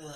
Ugh.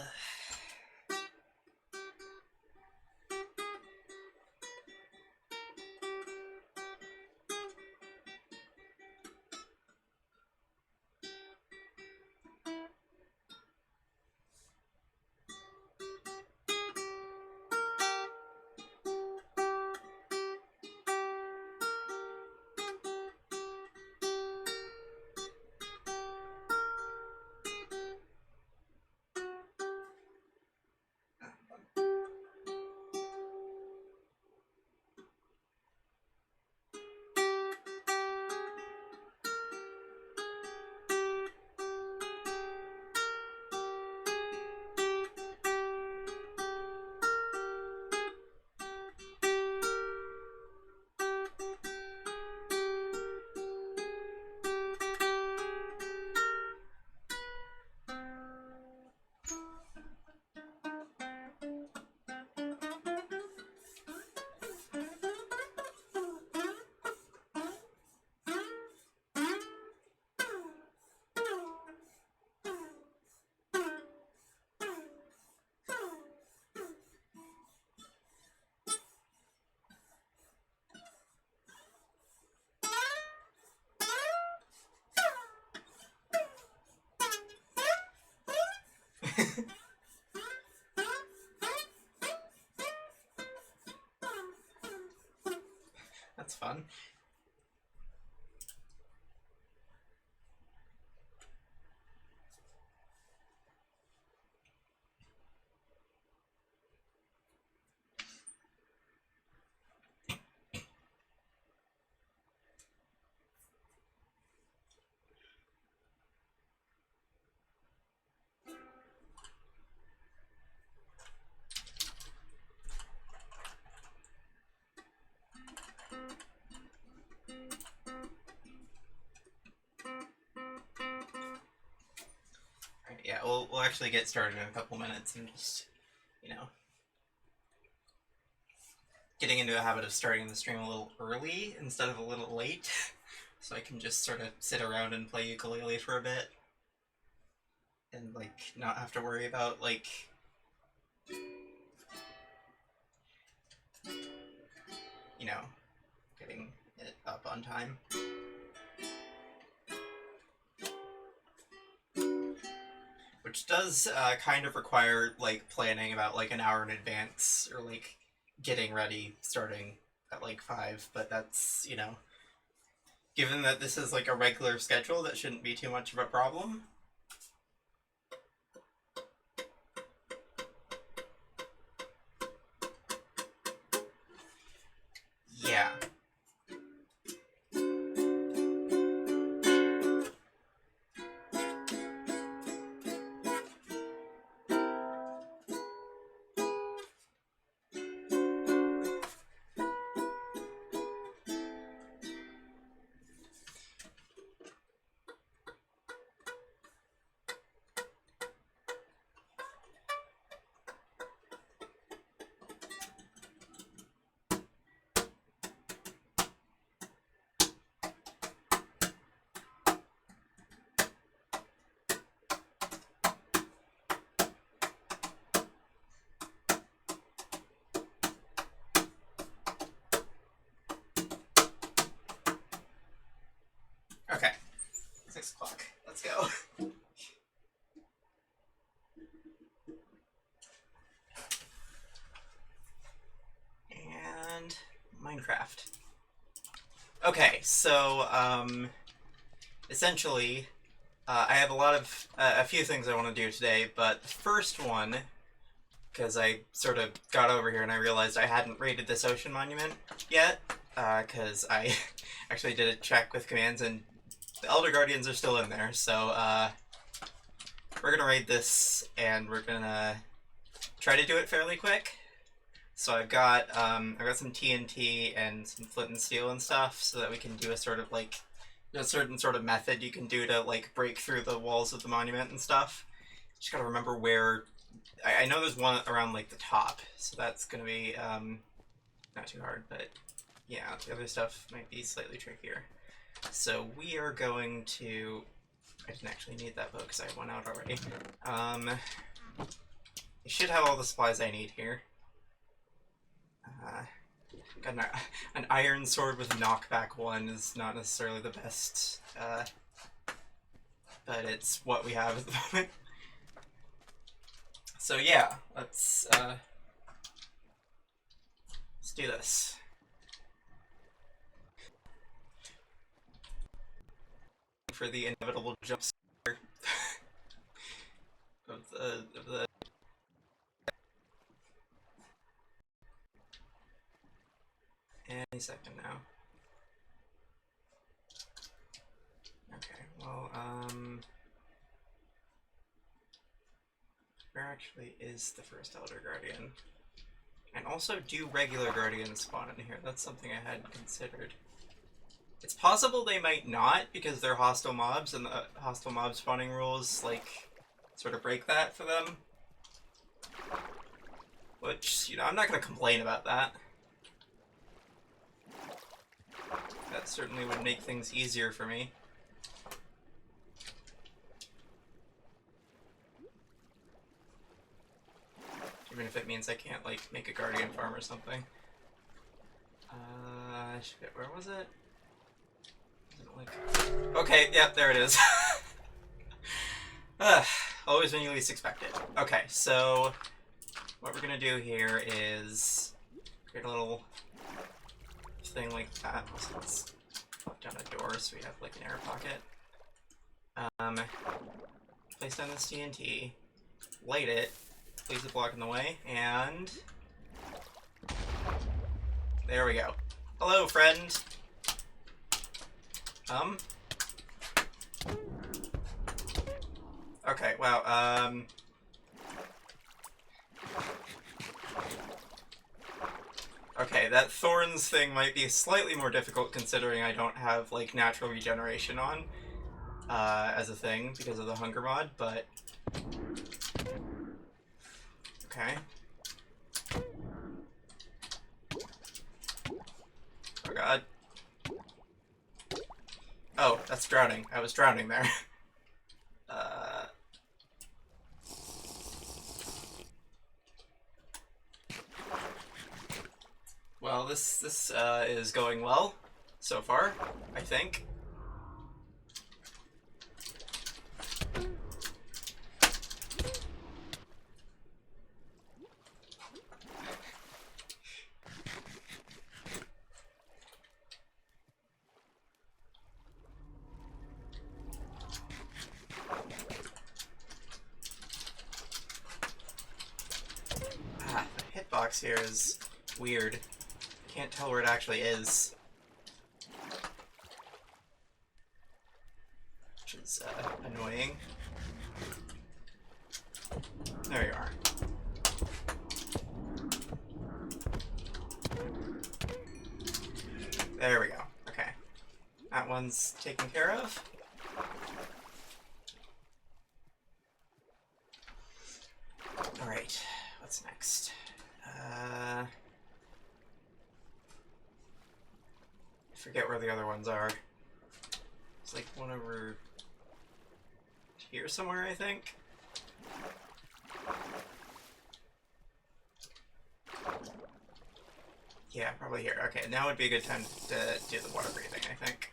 That's fun. Right, yeah, we'll actually get started in a couple minutes and just, you know, getting into a habit of starting the stream a little early instead of a little late, so I can just sort of sit around and play ukulele for a bit, and, like, not have to worry about, like, you know, getting it up on time. Which does kind of require, like, planning about, like, an hour in advance, or, like, getting ready starting at, like, 5, but that's, you know, given that this is, like, a regular schedule, that shouldn't be too much of a problem. Yeah. Okay. 6 o'clock. Let's go. And Minecraft. Okay, so, essentially, I have a few things I want to do today, but the first one, because I sort of got over here and I realized I hadn't raided this ocean monument yet, because I actually did a check with commands and the Elder Guardians are still in there, so, we're gonna raid this, and we're gonna try to do it fairly quick. So I've got some TNT and some flint and steel and stuff, so that we can do a sort of, like, a certain sort of method you can do to, like, break through the walls of the monument and stuff. Just gotta remember where... I know there's one around, like, the top, so that's gonna be, not too hard, but yeah, the other stuff might be slightly trickier. So we are going to... I didn't actually need that bow because I had one out already. I should have all the supplies I need here. Got an iron sword with knockback 1 is not necessarily the best, but it's what we have at the moment. So yeah, let's do this. For the inevitable jump scare of the any second now. Okay, well, where actually is the first Elder Guardian? And also, do regular Guardians spawn in here? That's something I hadn't considered. It's possible they might not, because they're hostile mobs, and the hostile mob spawning rules, like, sort of break that for them. Which, you know, I'm not gonna complain about that. That certainly would make things easier for me. Even if it means I can't, like, make a Guardian farm or something. Where was it? Okay, yep, there it is. Always when you least expect it. Okay, so what we're gonna do here is create a little thing like that. So let's pop down a door so we have like an air pocket. Place down this TNT, light it, place the block in the way, and there we go. Hello, friend. Okay, wow, okay, that thorns thing might be slightly more difficult considering I don't have, like, natural regeneration on, as a thing because of the hunger mod, but okay. Oh god. Oh, that's drowning. I was drowning there. Well, this is going well so far, I think. The hitbox here is weird. Can't tell where it actually is. Which is annoying. There you are. There we go. Okay. That one's taken care of. Alright. What's next? I forget where the other ones are. It's like one over here somewhere, I think. Yeah, probably here. Okay, now would be a good time to do the water breathing, I think.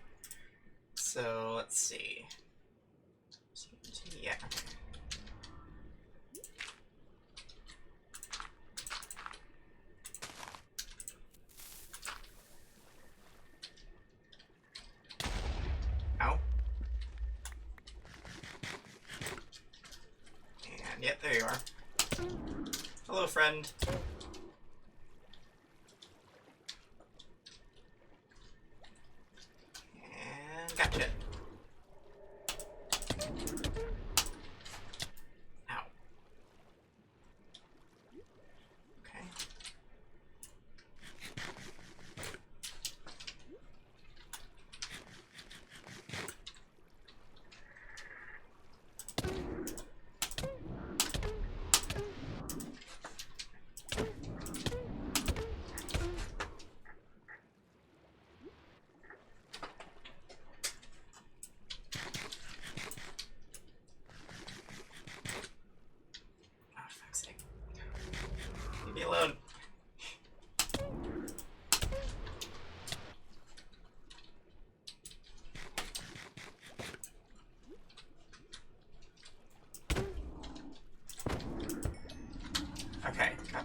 So, let's see. Yeah. Ow. And, yep, there you are. Hello, friend. And gotcha. Ow. Okay.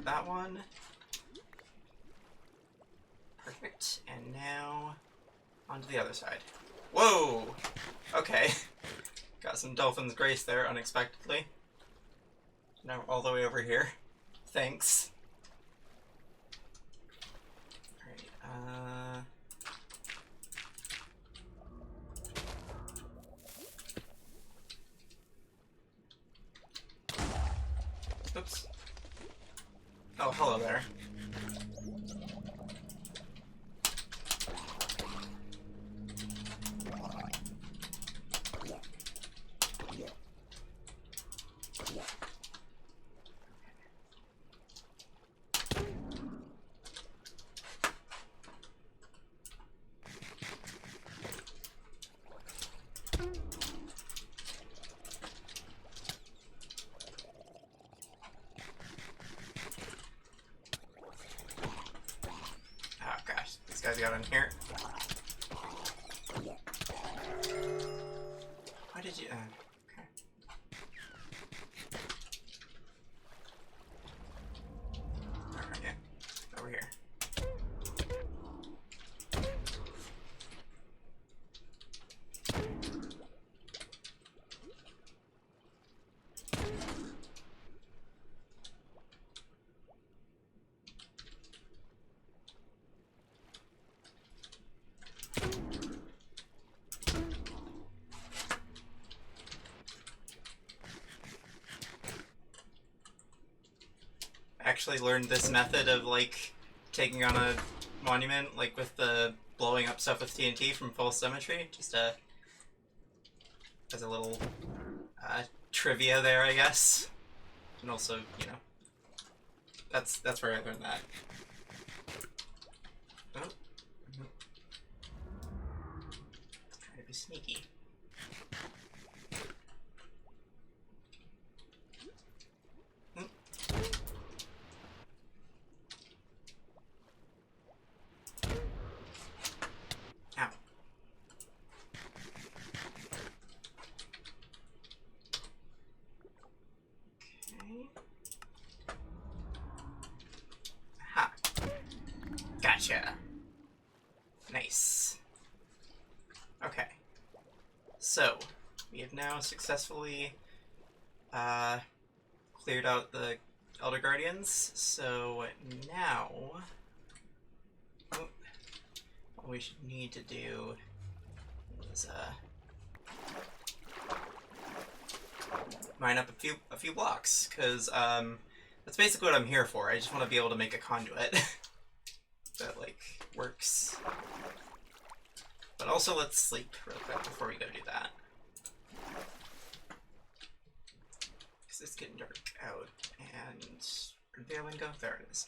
that one. Perfect. And now onto the other side. Whoa! Okay. Got some Dolphin's Grace there unexpectedly. Now all the way over here. Thanks. Alright, oops. Oh, hello there. Guys got in here. Why did you? Okay. Alright, yeah. Over here. Actually learned this method of like taking on a monument, like with the blowing up stuff with TNT from Full Symmetry, just as a little trivia there, I guess. And also, you know, that's where I learned that. Oh. Try to be sneaky. Gotcha. Nice. Okay. So, we have now successfully cleared out the Elder Guardians. So now, what we should need to do is mine up a few blocks, because that's basically what I'm here for. I just want to be able to make a conduit that like works. But also let's sleep real quick before we go do that, because it's getting dark out. And where'd the other one go? There it is.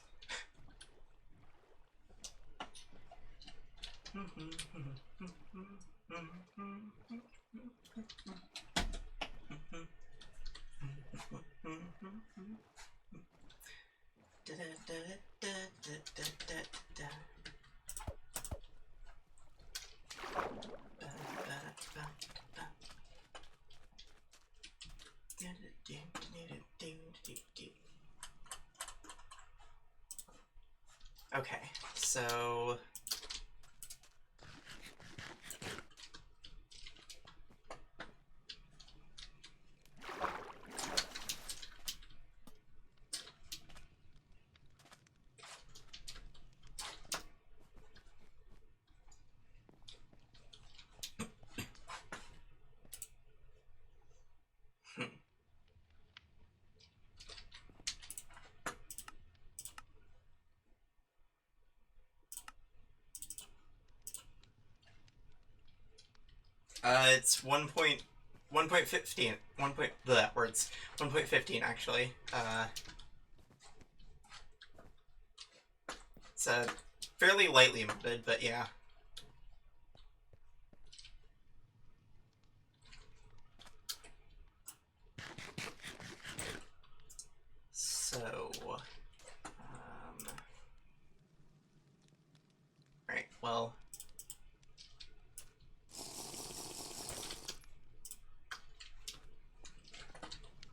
Okay, so it's 1.15 1.15 actually. It's fairly lightly modded, but yeah. So, right, well,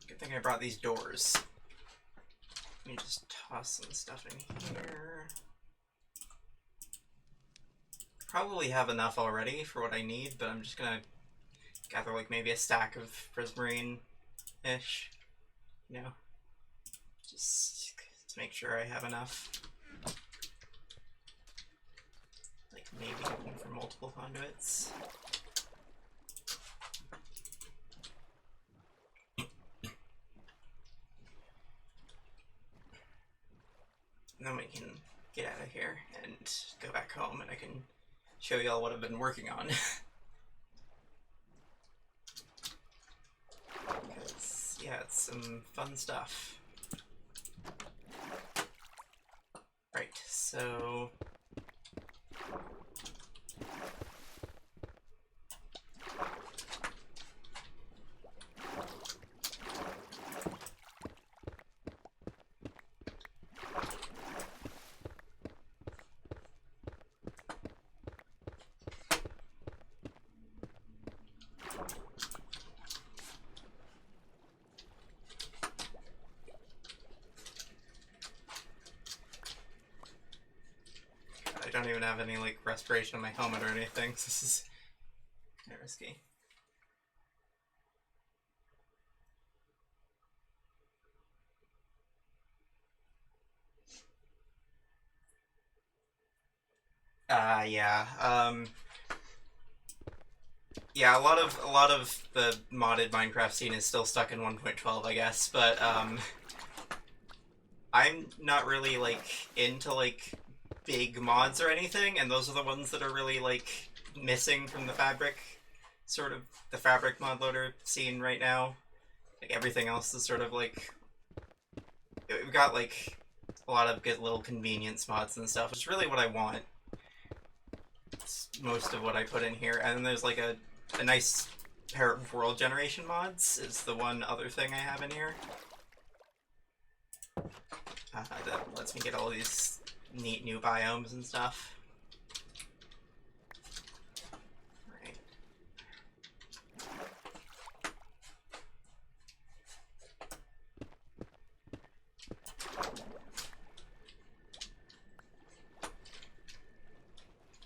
good thing I brought these doors. me just toss some stuff in here. Probably have enough already for what I need, but I'm just gonna gather like maybe a stack of prismarine-ish, you know, just to make sure I have enough. Like maybe looking for multiple conduits. And then we can get out of here and go back home, and I can show y'all what I've been working on. Because, yeah, it's some fun stuff. Right, so... I don't even have any, like, respiration on my helmet or anything, so this is kind of risky. Yeah, yeah, a lot of the modded Minecraft scene is still stuck in 1.12, I guess, but, I'm not really, like, into, like, big mods or anything, and those are the ones that are really, like, missing from the Fabric, sort of, the Fabric mod loader scene right now. Like, everything else is sort of, like, we've got, like, a lot of good little convenience mods and stuff, which is really what I want. It's most of what I put in here, and then there's, like, a nice pair of world generation mods is the one other thing I have in here. That lets me get all these neat new biomes and stuff. Right.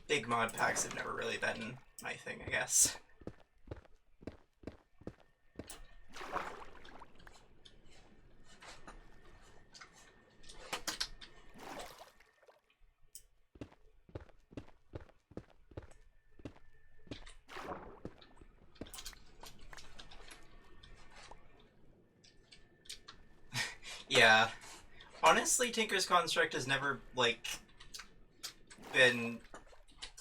Big mod packs have never really been my thing, I guess. Yeah. Honestly, Tinker's Construct has never, like, been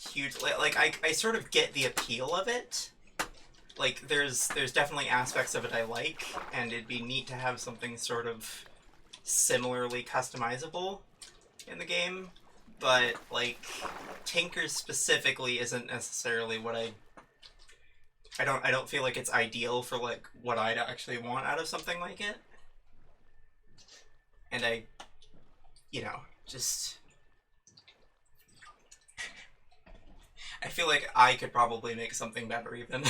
huge. Like, I sort of get the appeal of it. Like, there's definitely aspects of it I like, and it'd be neat to have something sort of similarly customizable in the game. But, like, Tinker specifically isn't necessarily what I don't feel like it's ideal for, like, what I'd actually want out of something like it. And I, you know, just... I feel like I could probably make something better, even.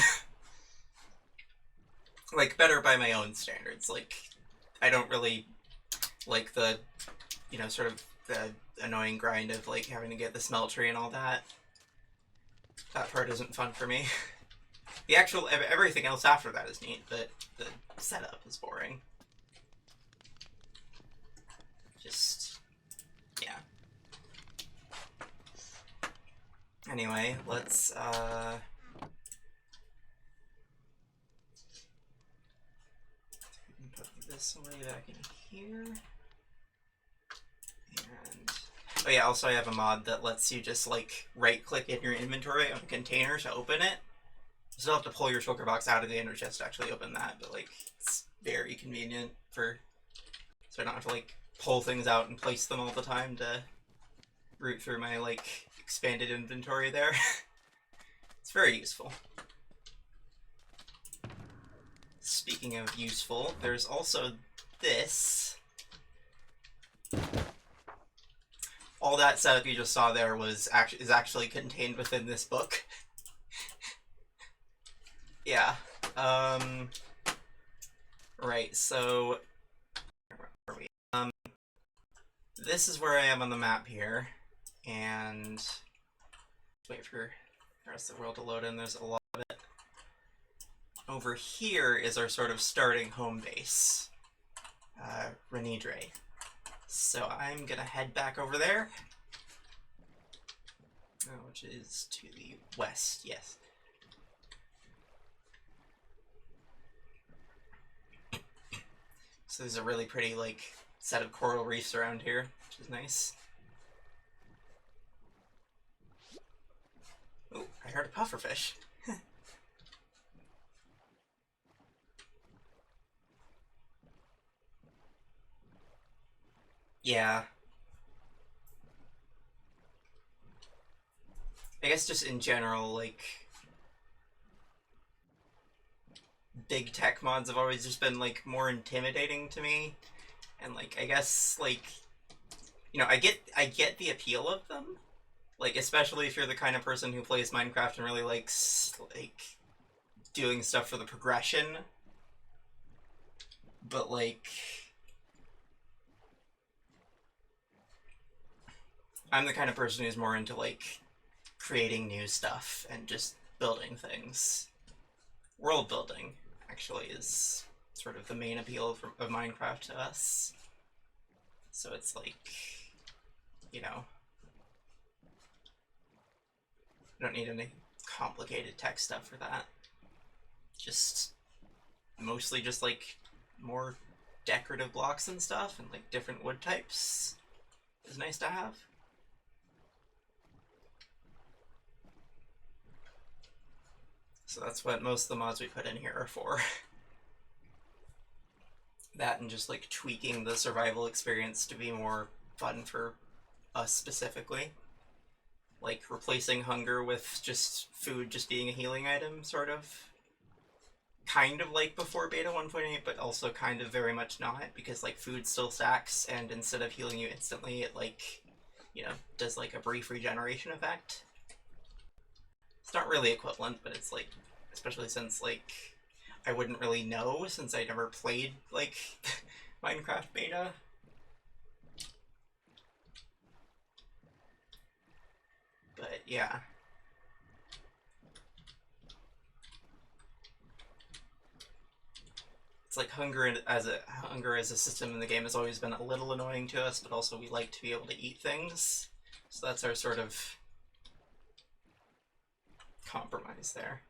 Like, better by my own standards. Like, I don't really like the, you know, sort of the annoying grind of, like, having to get the smeltery and all that. That part isn't fun for me. The actual... everything else after that is neat, but the setup is boring. Just... yeah. Anyway, let's, put this away back in here. And... oh yeah, also I have a mod that lets you just, like, right-click in your inventory on a container to open it. You still have to pull your shulker box out of the ender chest to actually open that, but, like, it's very convenient for... so I don't have to, like, pull things out and place them all the time to root through my, like, expanded inventory there. It's very useful. Speaking of useful, there's also this. All that setup you just saw there is actually contained within this book. Yeah. Right, so... where are we? this is where I am on the map here, and wait for the rest of the world to load in. There's a lot of it. Over here is our sort of starting home base, Renidre. So I'm gonna head back over there, which is to the west, yes. So there's a really pretty, like, set of coral reefs around here, which is nice. Oh, I heard a pufferfish. Yeah. I guess just in general, like, big tech mods have always just been, like, more intimidating to me. And, like, I guess, like, you know, I get the appeal of them. Like, especially if you're the kind of person who plays Minecraft and really likes, like, doing stuff for the progression. But, like, I'm the kind of person who's more into, like, creating new stuff and just building things. World building, actually, is sort of the main appeal of Minecraft to us. So it's like, you know, I don't need any complicated tech stuff for that. Just mostly just like more decorative blocks and stuff, and like different wood types is nice to have. So that's what most of the mods we put in here are for. That and just like tweaking the survival experience to be more fun for us specifically. Like replacing hunger with just food just being a healing item, sort of. Kind of like before beta 1.8, but also kind of very much not, because like food still stacks, and instead of healing you instantly, it like, you know, does like a brief regeneration effect. It's not really equivalent, but it's like, especially since like I wouldn't really know since I never played like Minecraft beta. But yeah. It's like hunger as a system in the game has always been a little annoying to us, but also we like to be able to eat things. So that's our sort of compromise there.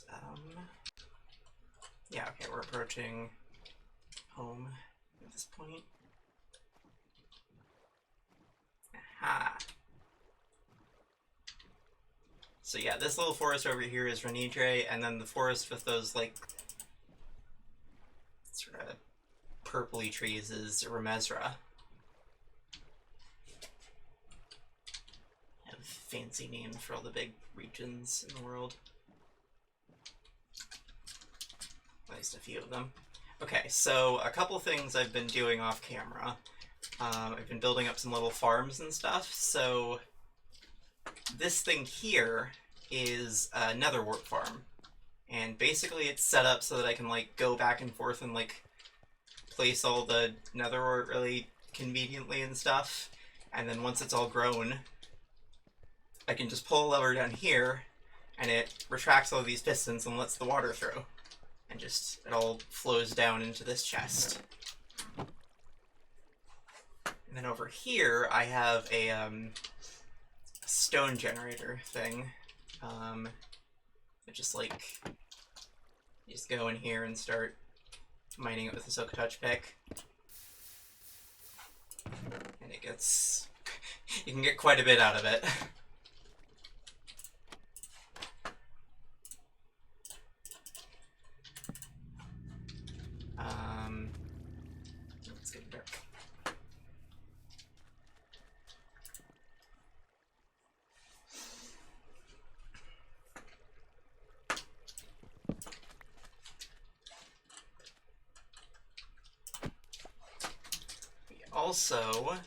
And yeah, okay, we're approaching home at this point. Aha. So yeah, this little forest over here is Renidre, and then the forest with those like sort of purpley trees is Remesra. Have fancy names for all the big regions in the world. At least a few of them. Okay, so a couple things I've been doing off camera. I've been building up some little farms and stuff, so this thing here is a netherwort farm. And basically it's set up so that I can like go back and forth and like place all the netherwort really conveniently and stuff. And then once it's all grown, I can just pull a lever down here and it retracts all these pistons and lets the water through. And just, it all flows down into this chest. And then over here, I have a stone generator thing. Just like, you just go in here and start mining it with a silk touch pick. And it gets, you can get quite a bit out of it. Let's get dark. Also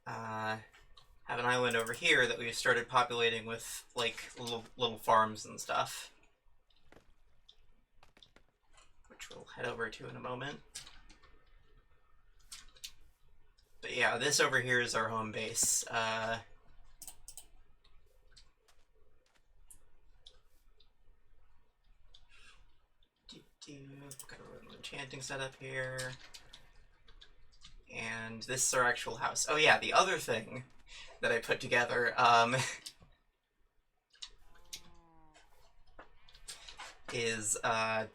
have an island over here that we've started populating with like little farms and stuff. which we'll head over to in a moment. But yeah, this over here is our home base. Got a little enchanting setup here. And this is our actual house. Oh yeah, the other thing that I put together, is a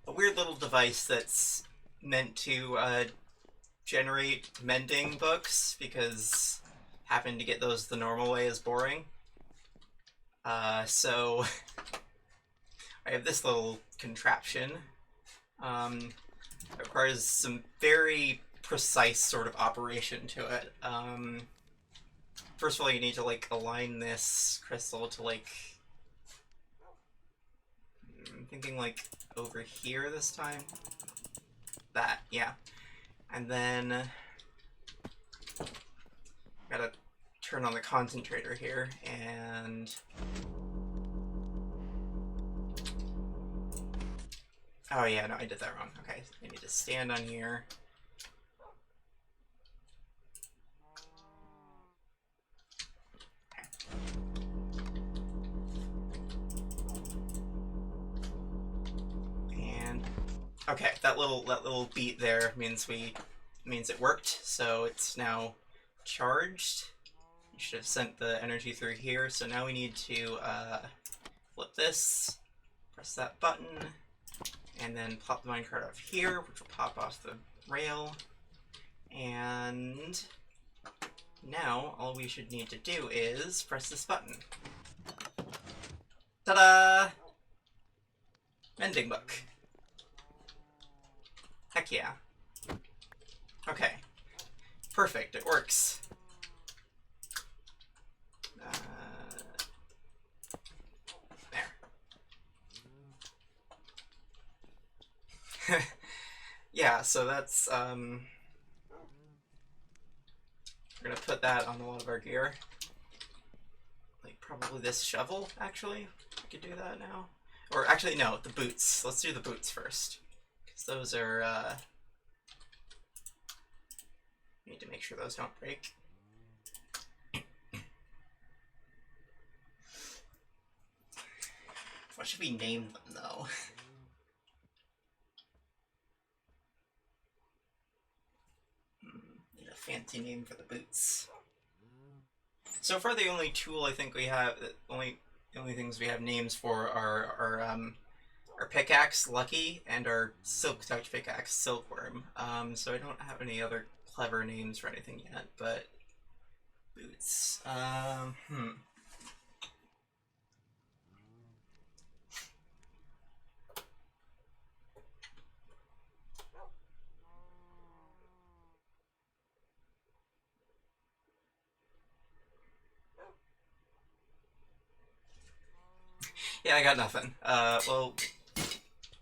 weird little device that's meant to generate mending books, because having to get those the normal way is boring. So I have this little contraption. It requires some very precise sort of operation to it. First of all, you need to like align this crystal to like, I'm thinking like over here this time. That, yeah. And then gotta turn on the concentrator here, and oh yeah, no, I did that wrong. Okay, I need to stand on here. And okay, that little beat there means it worked. So it's now charged. You should have sent the energy through here. So now we need to flip this, press that button, and then pop the minecart off here, which will pop off the rail. And now all we should need to do is press this button. Ta-da! Mending book. Heck yeah. Okay. Perfect, it works. There. Yeah, so that's, we're gonna put that on a lot of our gear. Like, probably this shovel, actually. We could do that now. Or, actually, no, the boots. Let's do the boots first. Because those are, need to make sure those don't break. What should we name them, though? Need a fancy name for the boots. So far, the only tool I think we have, the only things we have names for are our pickaxe, Lucky, and our silk touch pickaxe, Silkworm. So I don't have any other clever names for anything yet, but boots. Yeah, I got nothing. Well,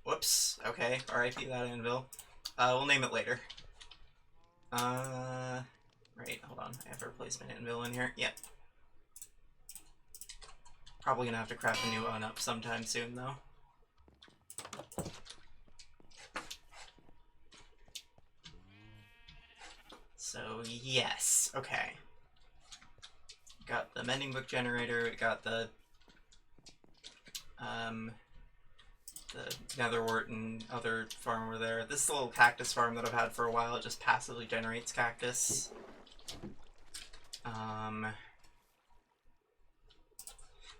whoops. Okay, RIP that anvil. We'll name it later. Right, hold on. I have to replace my anvil in here. Yep. Probably gonna have to craft a new one up sometime soon, though. So, yes. Okay. Got the mending book generator, we got the netherwort and other farm over there. This is a little cactus farm that I've had for a while. It just passively generates cactus.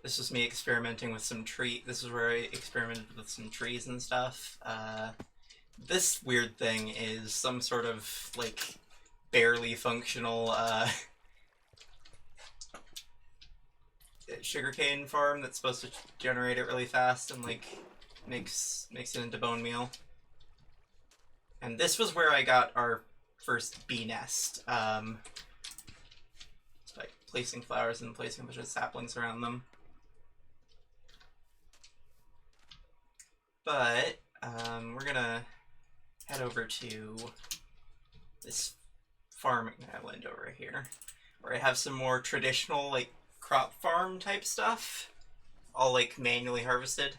This was me experimenting with some this is where I experimented with some trees and stuff. This weird thing is some sort of, like, barely functional, sugarcane farm that's supposed to generate it really fast and, like, makes it into bone meal. And this was where I got our first bee nest. Just by placing flowers and placing a bunch of saplings around them. But we're gonna head over to this farming island over here, where I have some more traditional, like, crop farm type stuff, all, like, manually harvested.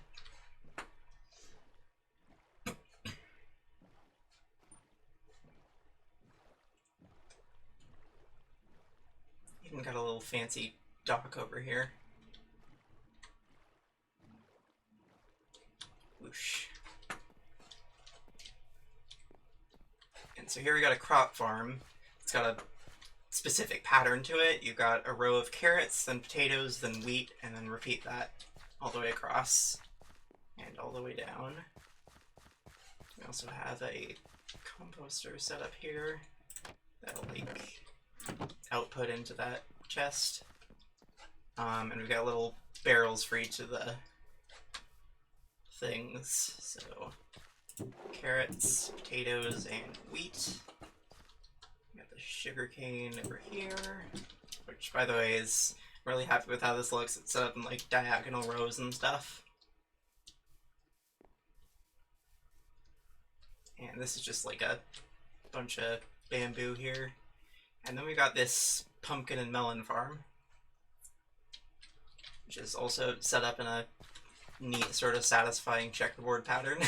fancy dock over here. Whoosh. And so here we got a crop farm. It's got a specific pattern to it. You've got a row of carrots, then potatoes, then wheat, and then repeat that all the way across and all the way down. We also have a composter set up here that'll like output into that chest. And we've got little barrels for each of the things. So carrots, potatoes, and wheat. We got the sugar cane over here, which by the way is I'm really happy with how this looks. It's set up in like diagonal rows and stuff. And this is just like a bunch of bamboo here. And then we got this pumpkin and melon farm, which is also set up in a neat sort of satisfying checkerboard pattern.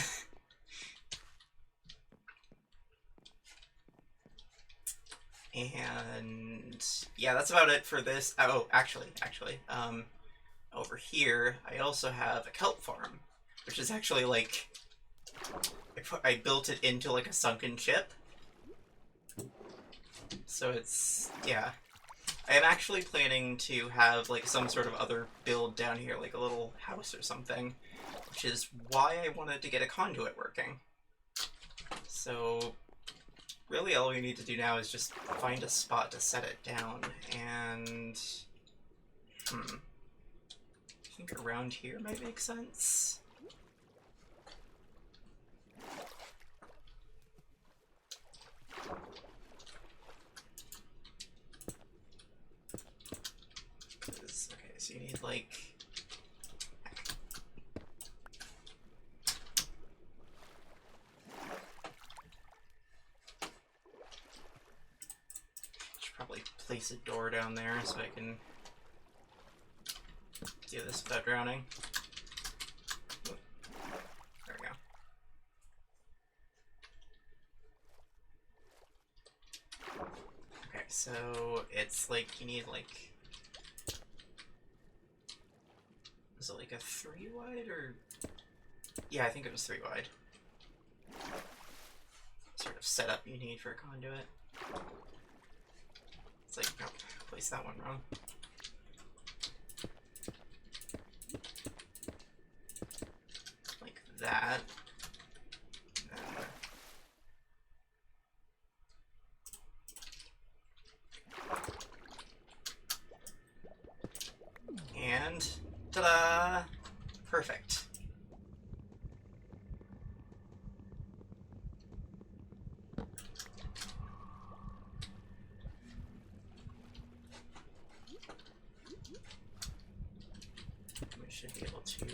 And yeah, that's about it for this. Oh, actually, over here I also have a kelp farm, which is actually like I built it into like a sunken ship. So it's, yeah. I am actually planning to have like some sort of other build down here, like a little house or something, which is why I wanted to get a conduit working. So really all we need to do now is just find a spot to set it down, and I think around here might make sense. Okay, so you need like should probably place a door down there so I can do this without drowning. Oop. There we go. Okay, so it's like you need like, is it like a 3 wide or? Yeah, I think it was 3 wide. Sort of setup you need for a conduit. It's like, nope, placed that one wrong. Like that. And ta-da! Perfect. We should be able to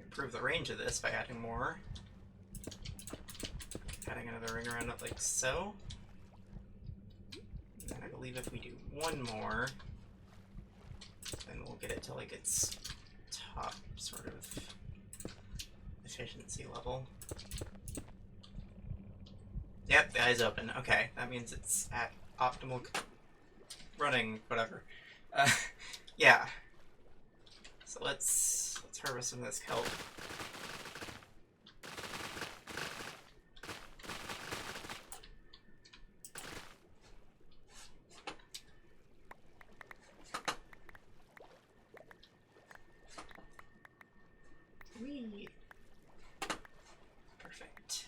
improve the range of this by adding more. Adding another ring around it like so. And then I believe if we do one more, then we'll get it to like its top sort of efficiency level. Yep, the eye's open. Okay, that means it's at optimal running, whatever. Yeah. So let's harvest some of this kelp. Whee! Perfect.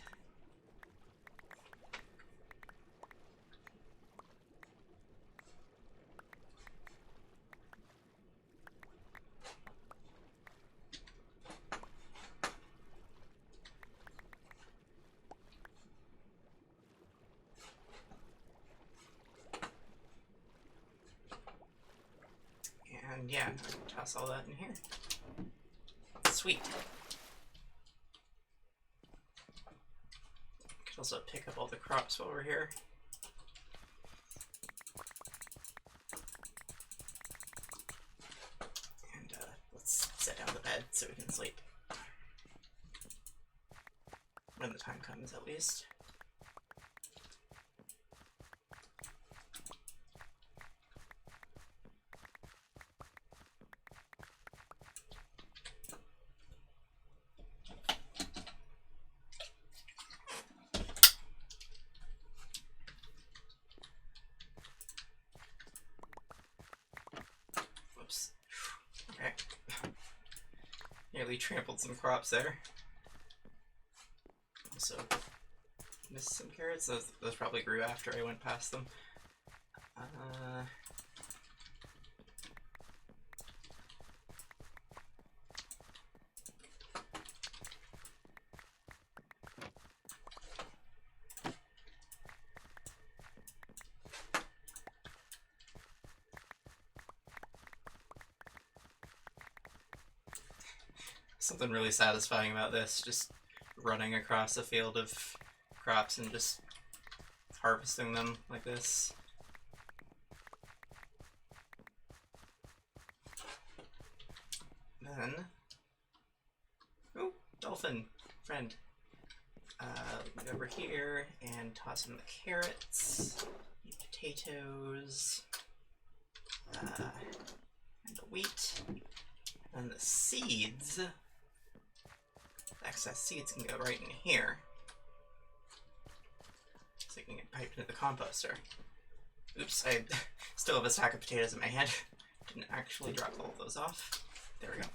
And yeah, toss all that in here. Sweet. Could also pick up all the crops while we're here. And let's set down the bed so we can sleep. When the time comes, at least. Oops. Okay. Nearly trampled some crops there. Also, missed some carrots. Those probably grew after I went past them. Something really satisfying about this, just running across a field of crops and just harvesting them like this. Then, oh, dolphin friend. Go over here and toss in the carrots, potatoes, and the wheat, and the seeds. Excess seeds can go right in here, so you can get piped into the composter. Oops, I still have a stack of potatoes in my hand. Didn't actually drop all of those off. There we go.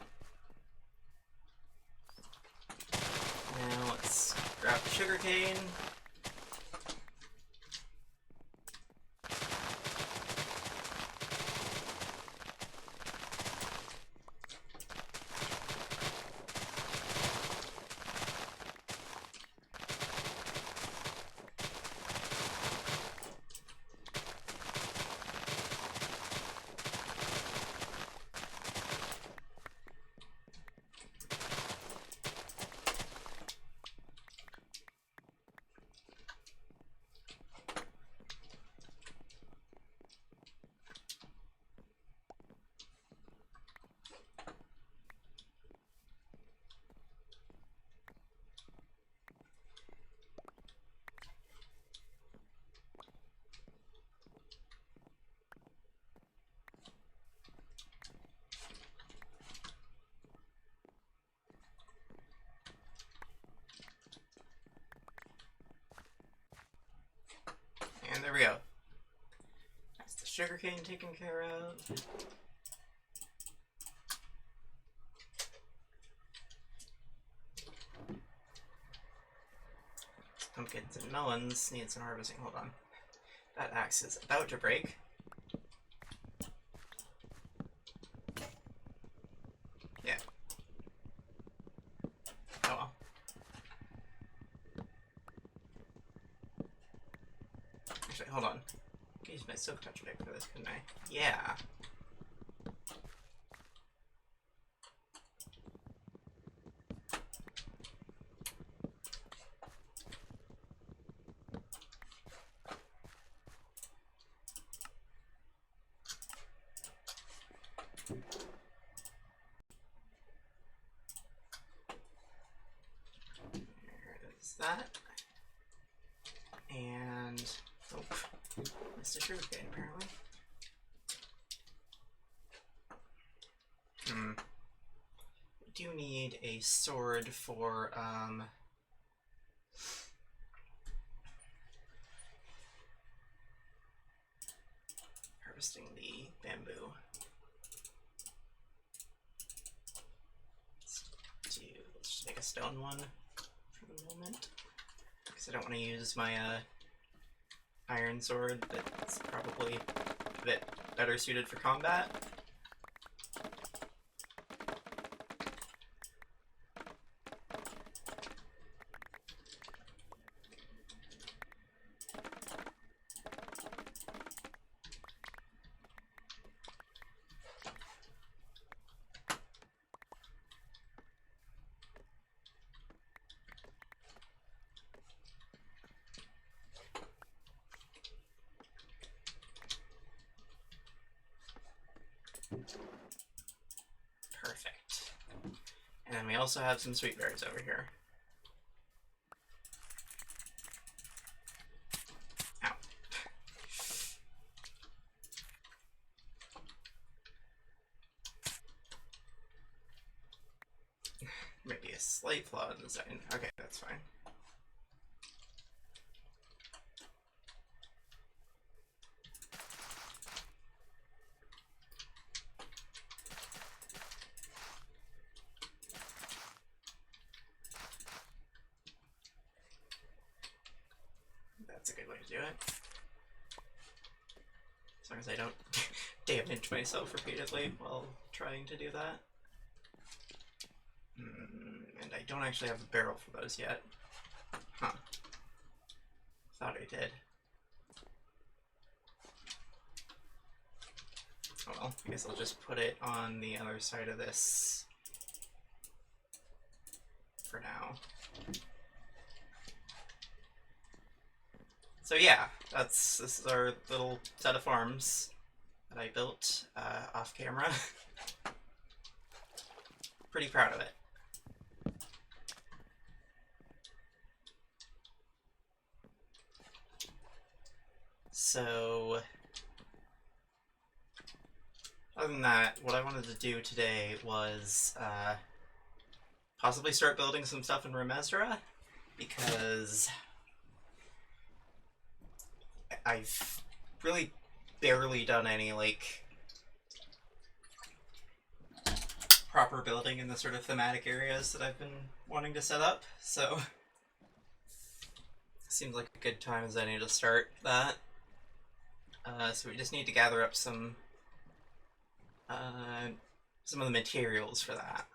Now let's grab the sugarcane. And there we go. That's the sugarcane taken care of. Pumpkins and melons need some harvesting. Hold on. That axe is about to break. Yeah. Oh well. Actually, hold on. I could use my silk touch pick for this, couldn't I? Yeah. There's that. And oh, missed a sugarcane apparently. We do need a sword for harvesting the bamboo. Let's just make a stone one for the moment, because I don't want to use my iron sword that's probably a bit better suited for combat. Perfect. And then we also have some sweet berries over here. Ow. Maybe a slight flaw in the design. Okay, that's fine. That's a good way to do it. As long as I don't damage myself repeatedly while trying to do that. And I don't actually have a barrel for those yet. Huh. Thought I did. Oh well, I guess I'll just put it on the other side of this for now. So yeah, this is our little set of farms that I built off camera. Pretty proud of it. So, other than that, what I wanted to do today was possibly start building some stuff in Remesra, because I've really barely done any, like, proper building in the sort of thematic areas that I've been wanting to set up, so seems like a good time as any to start that. So we just need to gather up some of the materials for that.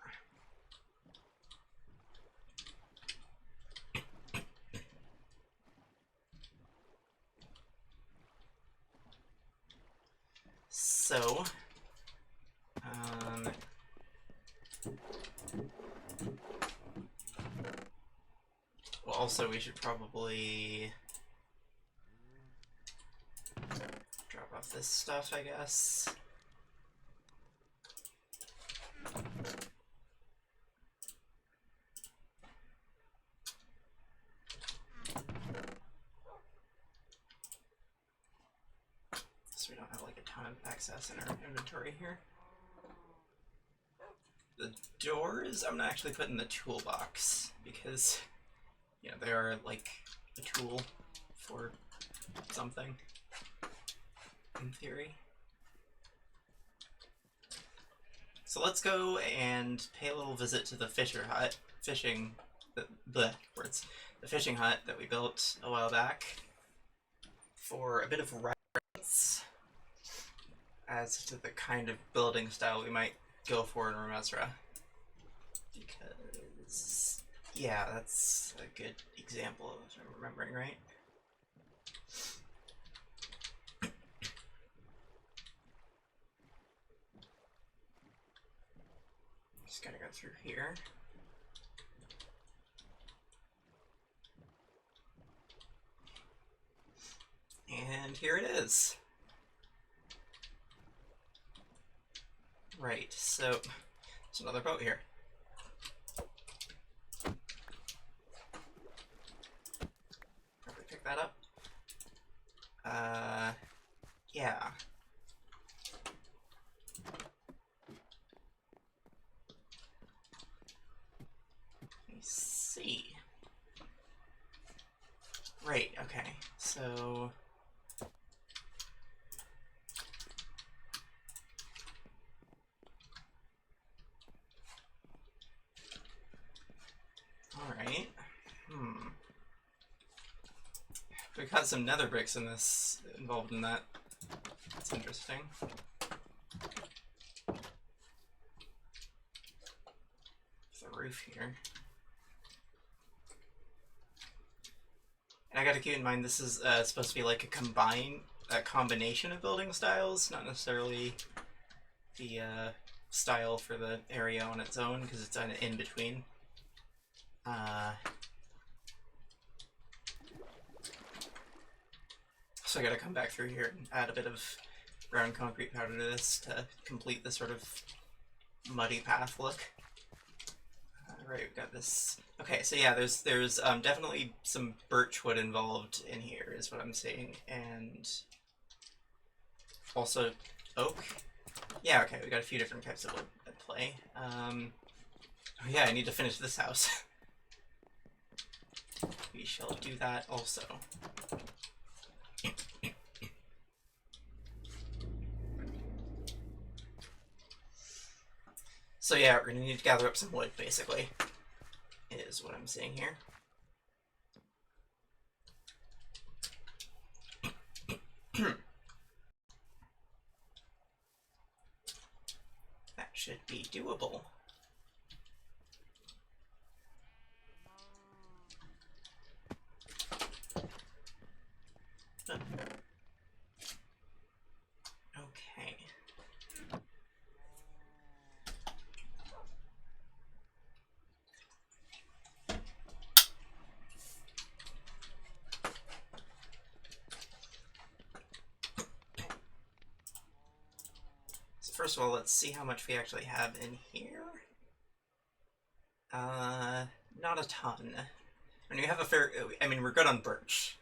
So, well, also we should probably drop off this stuff, I guess. So we don't have like a ton of excess in our inventory here. The doors, I'm not actually putting in the toolbox because, you know, they are like a tool for something, in theory. So let's go and pay a little visit to the fishing hut that we built a while back for a bit of reference as to the kind of building style we might go for in Remesra. Because, yeah, that's a good example of what I'm remembering, right? Just gotta go through here. And here it is. Right, so there's another boat here. Probably pick that up. Yeah. Let me see. Right, okay, so alright. We got some nether bricks in this, involved in that. That's interesting. There's a roof here. And I gotta keep in mind this is supposed to be like a combination of building styles, not necessarily the style for the area on its own, because it's an in-between. So I gotta come back through here and add a bit of brown concrete powder to this to complete the sort of muddy path look. Right, we've got this. Okay, so yeah, there's definitely some birch wood involved in here, is what I'm seeing, and also oak. Yeah, okay, we got a few different types of wood at play. Oh yeah, I need to finish this house. We shall do that also. So yeah, we're gonna need to gather up some wood, basically, is what I'm seeing here. That should be doable. Okay. So first of all, let's see how much we actually have in here. Not a ton. I mean, we have a fair. I mean, we're good on birch.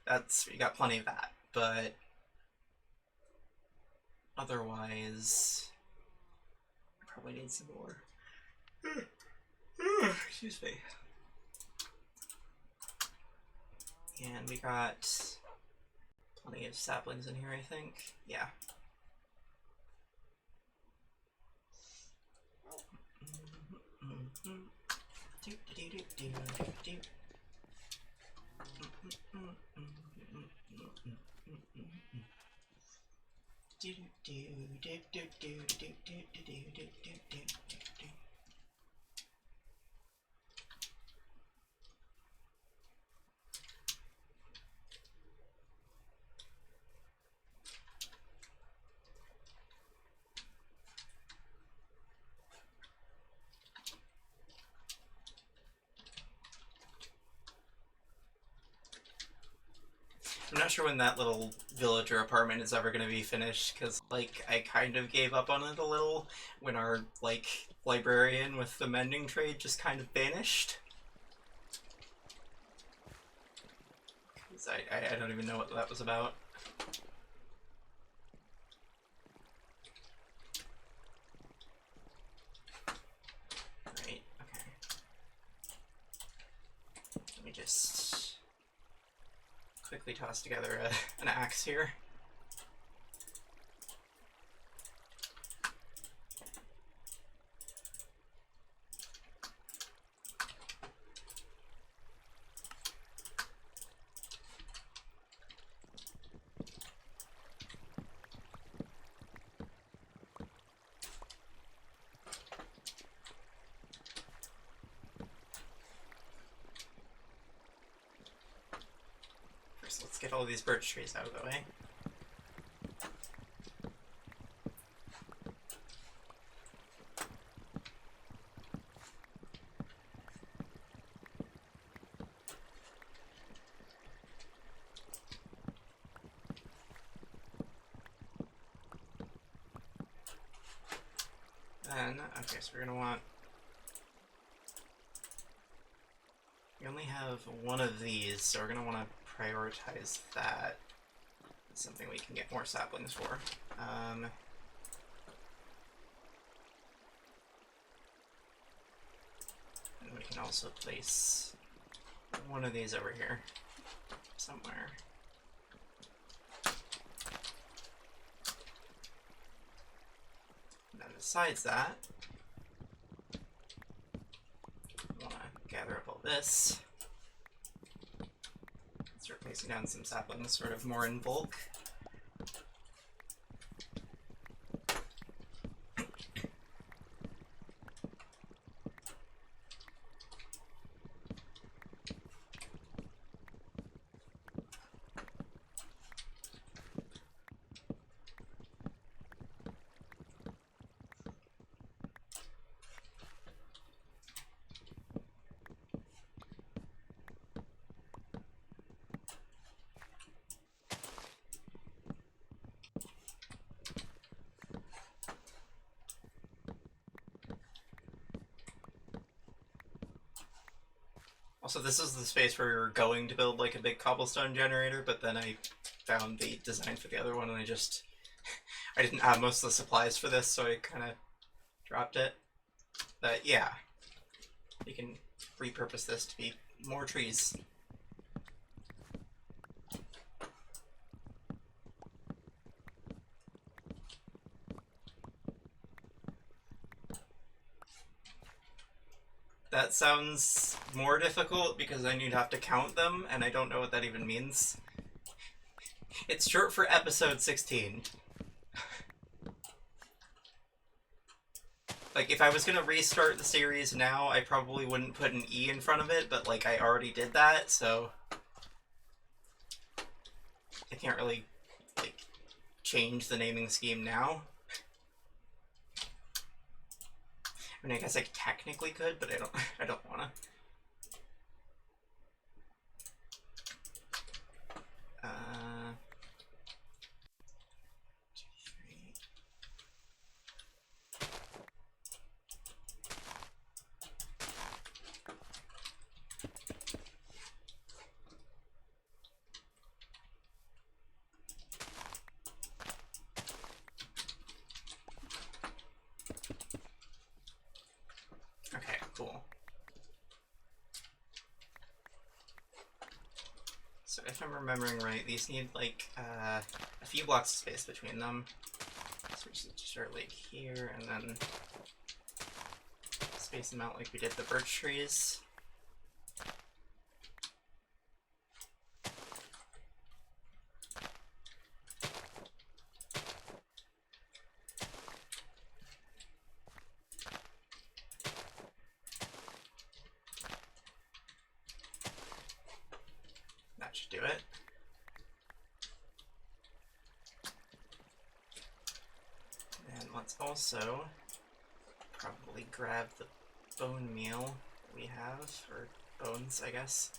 We got plenty of that, but otherwise, we probably need some more. Excuse me. And we got plenty of saplings in here, I think. Yeah. I'm not sure when that little villager apartment is ever going to be finished, because, like, I kind of gave up on it a little when our, like, librarian with the mending trade just kind of vanished. Because I don't even know what that was about. Right, okay. Let me just quickly toss together an axe here. First, let's get all these birch trees out of the way. Then, okay, so we're gonna want... We only have one of these, so we're gonna want to prioritize that. It's something we can get more saplings for. And we can also place one of these over here somewhere. And then besides that, I want to gather up all this. Start placing down some saplings sort of more in bulk. Also, this is the space where we were going to build like a big cobblestone generator, but then I found the design for the other one and I didn't have most of the supplies for this, so I kind of dropped it. But yeah, we can repurpose this to be more trees. That sounds more difficult because then you'd have to count them, and I don't know what that even means. It's short for episode 16. Like, if I was gonna restart the series now, I probably wouldn't put an E in front of it, but, like, I already did that, so... I can't really, like, change the naming scheme now. I mean, I guess I technically could, but I don't wanna. Okay, cool. So if I'm remembering right, these need, like, a few blocks of space between them. So we just start, like, here, and then space them out like we did the birch trees. That should do it. And let's also probably grab the bone meal that we have, or bones, I guess.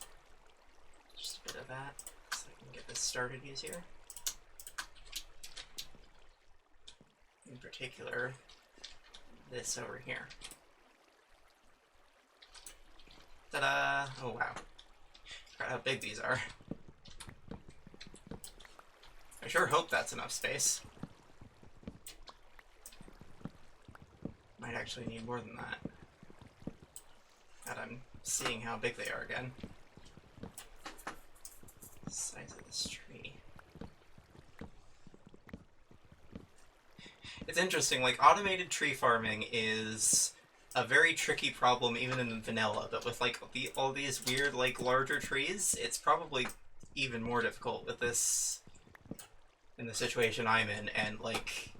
Just a bit of that, so I can get this started easier. In particular, this over here. Ta-da! Oh wow. Forgot how big these are. I sure hope that's enough space. Might actually need more than that. That I'm seeing how big they are again. Size of this tree. It's interesting, like, automated tree farming is a very tricky problem even in vanilla, but with, like, all these weird, like, larger trees, it's probably even more difficult with this, in the situation I'm in, and, like,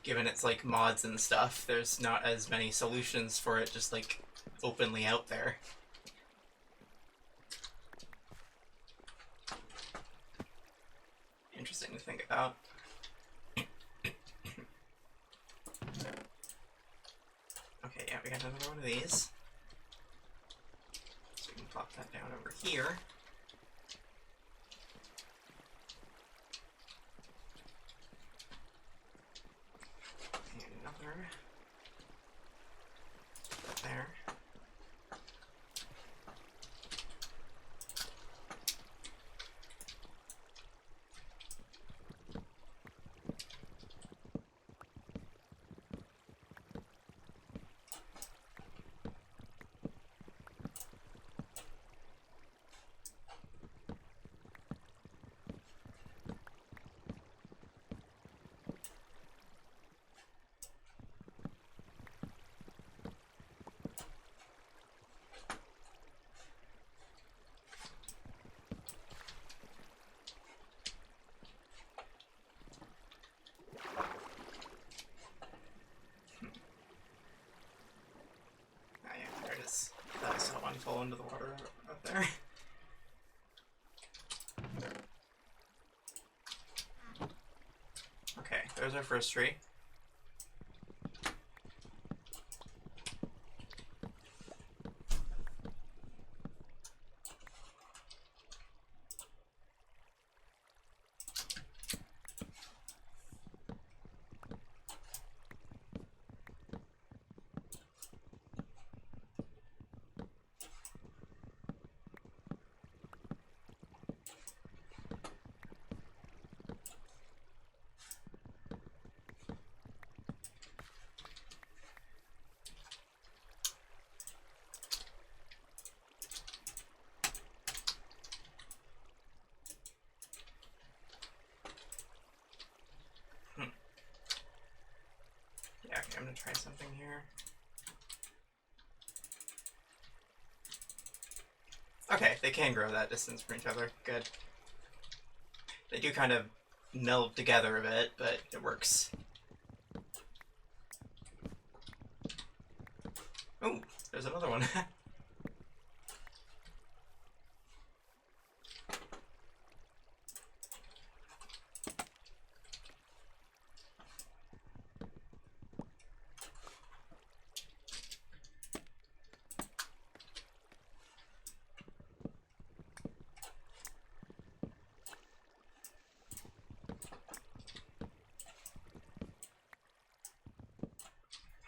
given it's, like, mods and stuff, there's not as many solutions for it just, like, openly out there. Interesting to think about. Okay, yeah, we got another one of these. So we can plop that down over here. And another. Put that there. That saw one fall into the water up there. Okay, there's our first tree. Yeah, okay, I'm gonna try something here. Okay, they can grow that distance from each other. Good. They do kind of meld together a bit, but it works. Oh, there's another one.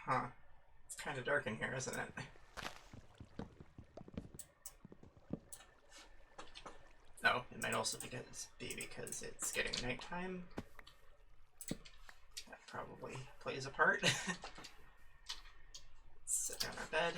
Huh. It's kind of dark in here, isn't it? Oh, it might also be because it's getting nighttime. That probably plays a part. Sit down our bed.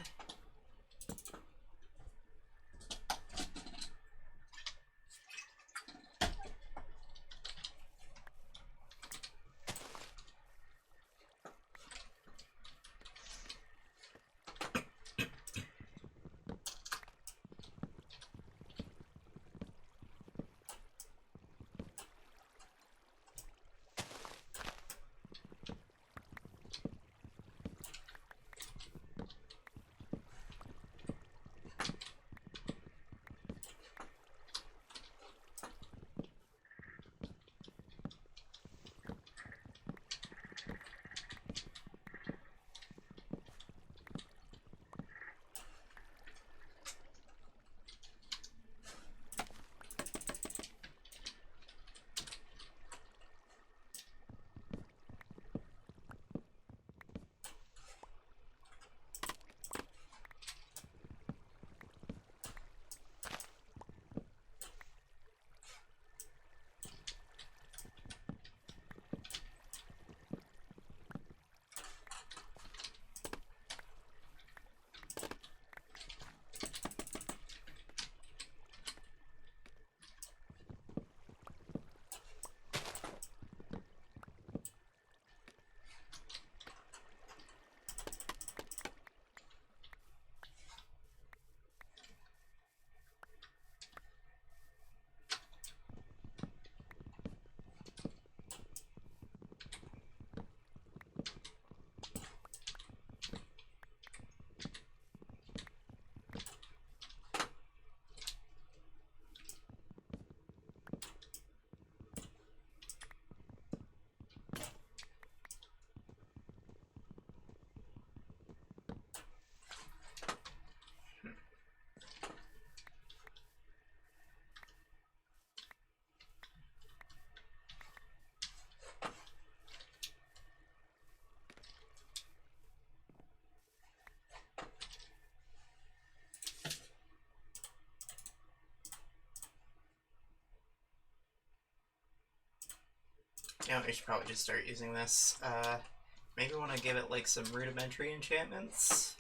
Yeah, we should probably just start using this. Maybe want to give it like some rudimentary enchantments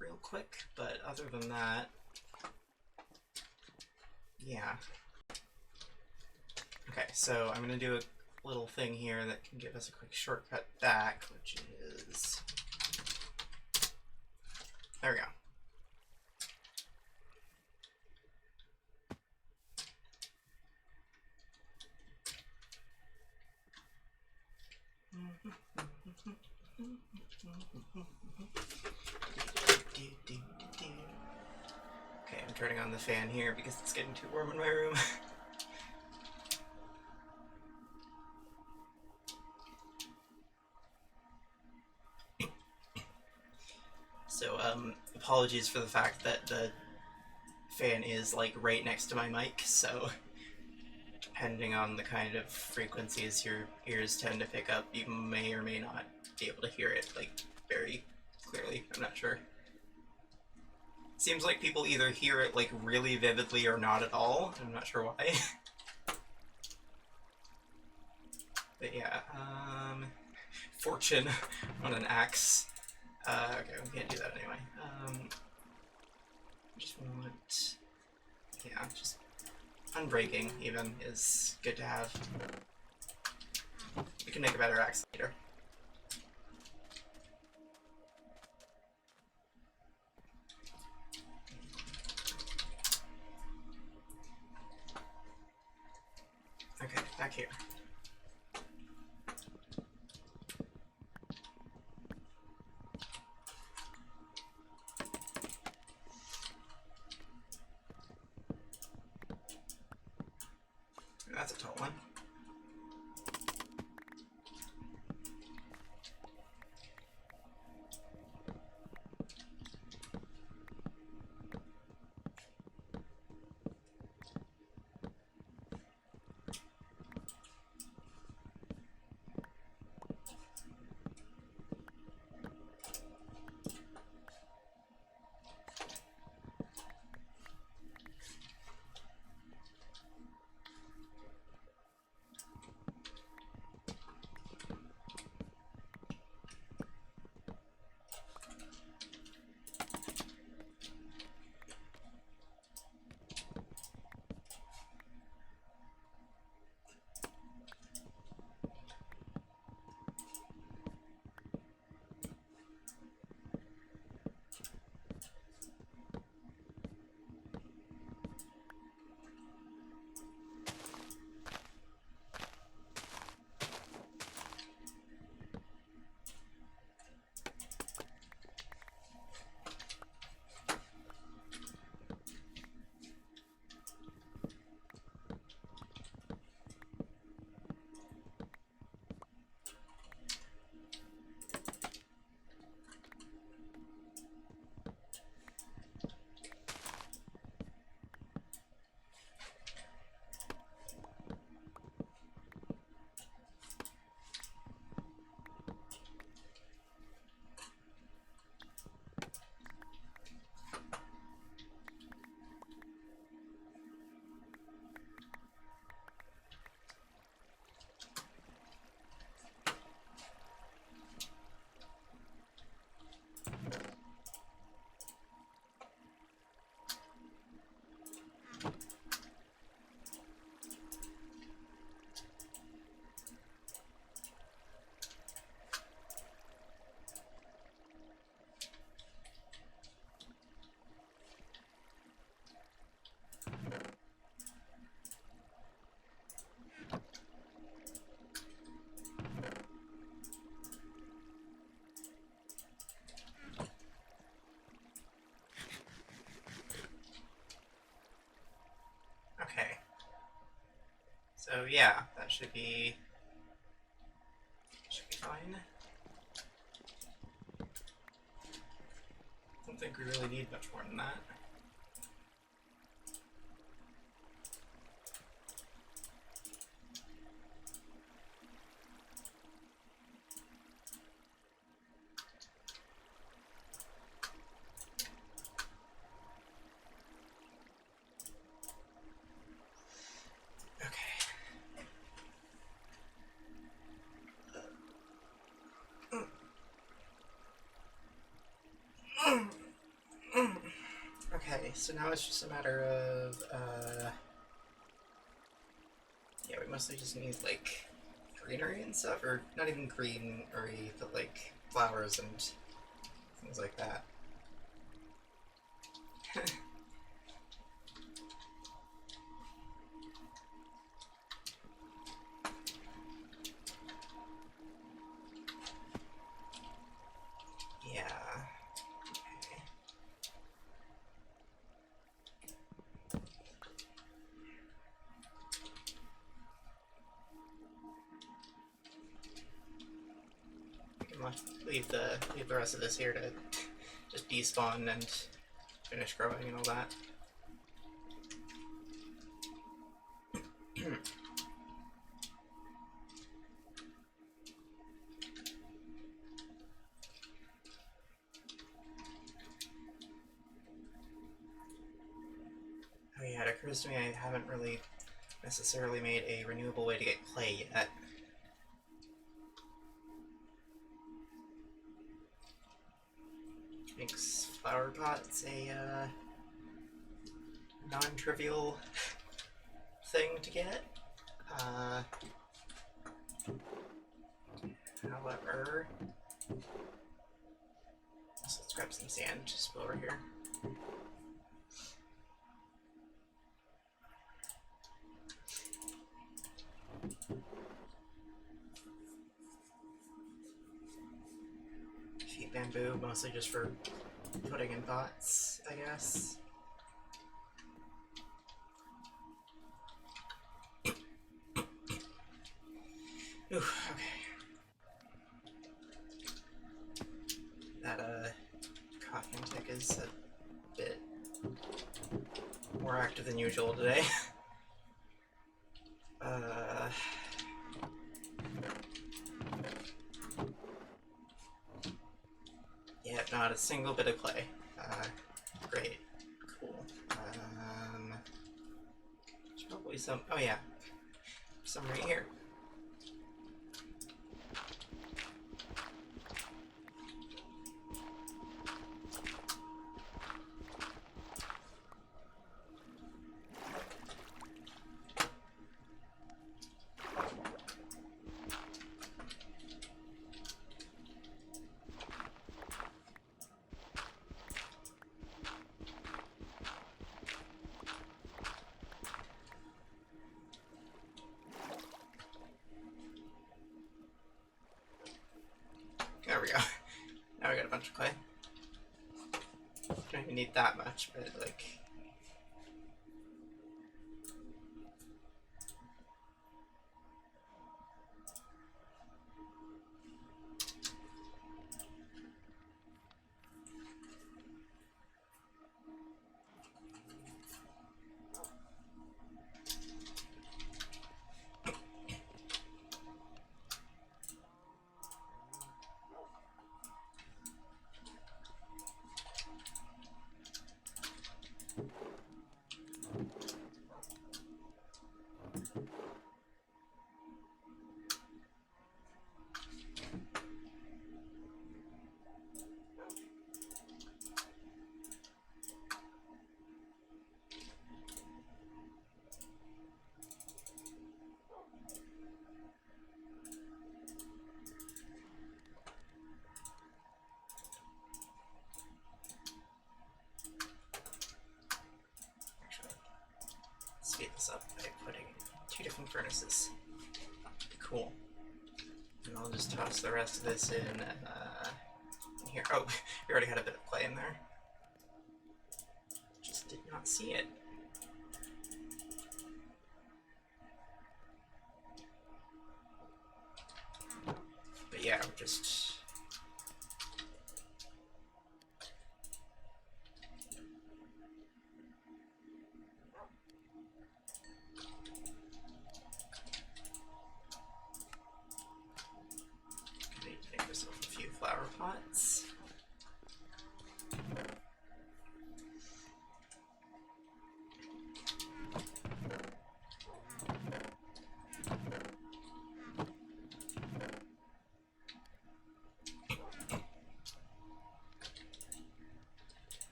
real quick, but other than that, yeah. Okay, so I'm going to do a little thing here that can give us a quick shortcut back, which is... There we go. Okay, I'm turning on the fan here because it's getting too warm in my room. So, apologies for the fact that the fan is, like, right next to my mic, so depending on the kind of frequencies your ears tend to pick up, you may or may not be able to hear it, like, very clearly. I'm not sure. Seems like people either hear it, like, really vividly or not at all. I'm not sure why. But yeah, fortune on an axe. Okay, we can't do that anyway. Just want... Yeah, just... Unbreaking, even, is good to have. We can make a better axe later. back here. That's a tall one. Okay. So yeah, that should be fine. I don't think we really need much more than that. Okay, so now it's just a matter of, yeah, we mostly just need, like, greenery and stuff, or not even greenery, but, like, flowers and things like that. Yeah. Okay. Leave the rest of this here to just despawn and finish growing and all that. Oh yeah, it occurs to me I haven't really necessarily made a renewable way to get clay yet. Makes flower pots a non-trivial thing to get. However, so let's grab some sand just over here. feet bamboo, mostly just for putting in pots, I guess. Ooh, okay. That coughing tick is a bit more active than usual today. Yeah, not a single bit of clay. Great. Cool. There's probably some... Oh yeah. Some right here. There we go. Now we got a bunch of clay. Don't even need that much, but like... Speed this up by putting 2 different furnaces. Cool. And I'll just toss the rest of this in here. Oh, we already had a bit of clay in there. Just did not see it. But yeah, we're just... make yourself a few flower pots.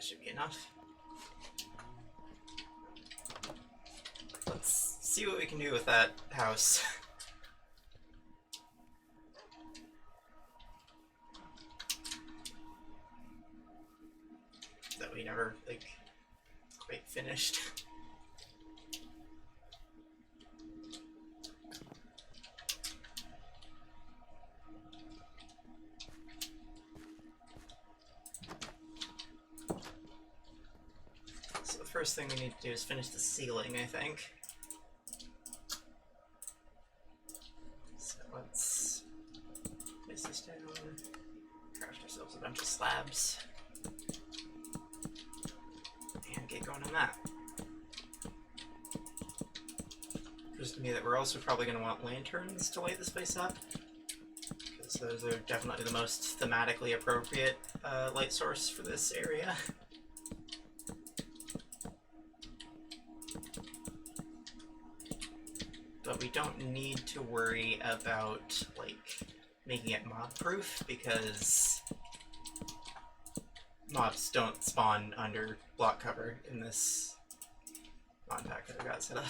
Should be enough. Let's see what we can do with that house. That we never, like, quite finished. First thing we need to do is finish the ceiling, I think. So let's place this down, craft ourselves a bunch of slabs, and get going on that. Occurs to me that we're also probably going to want lanterns to light this place up, because those are definitely the most thematically appropriate light source for this area. But we don't need to worry about, like, making it mob-proof, because mobs don't spawn under block cover in this mod pack that I got set up.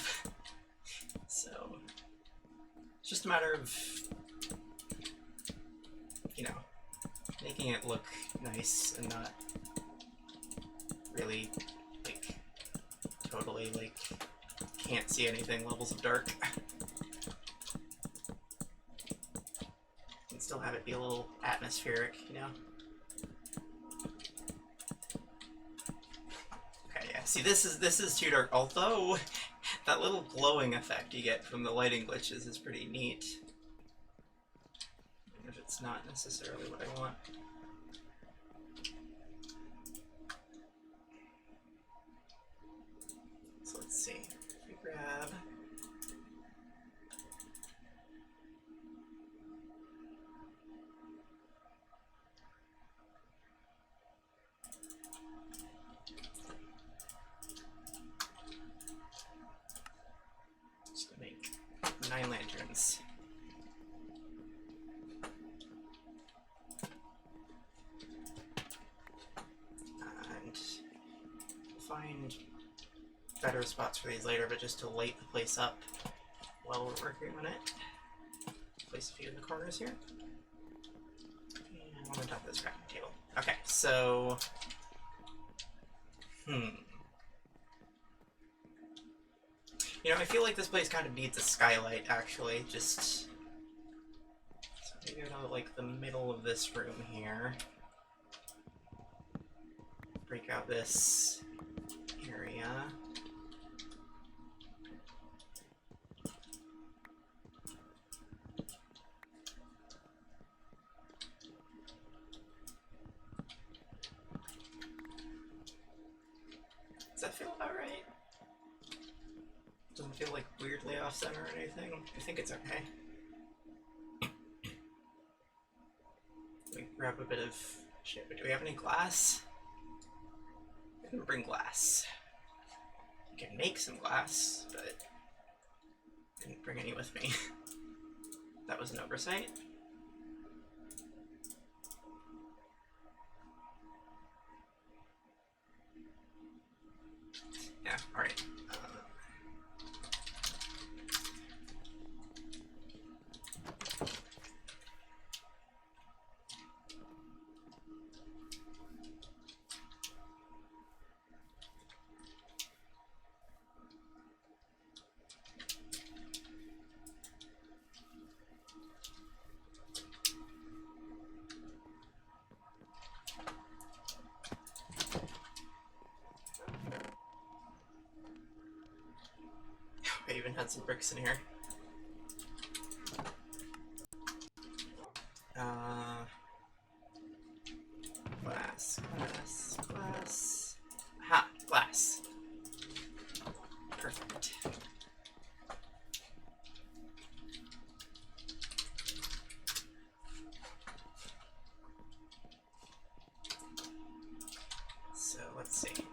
So, it's just a matter of, you know, making it look nice and not really, like, totally, like, can't see anything levels of dark. And still have it be a little atmospheric, you know? Okay, yeah. See, this is too dark, although that little glowing effect you get from the lighting glitches is pretty neat. Even if it's not necessarily what I want. So let's see. If we grab... just to make 9 lanterns. And find better spots for these later, but just to light the place up while we're working on it. Place a few in the corners here. And one on top of this crafting table. Okay, so... You know, I feel like this place kind of needs a skylight, actually. Just... so maybe go to, like, the middle of this room here. Break out this area. Does that feel about right? Doesn't feel like weirdly off center or anything. I think it's okay. Let me grab a bit of shit. Do we have any glass? I didn't bring glass. I can make some glass, but I didn't bring any with me. That was an oversight. Yeah, alright. I even had some bricks in here. Glass, glass, glass. Ha! Glass. Perfect. So, let's see.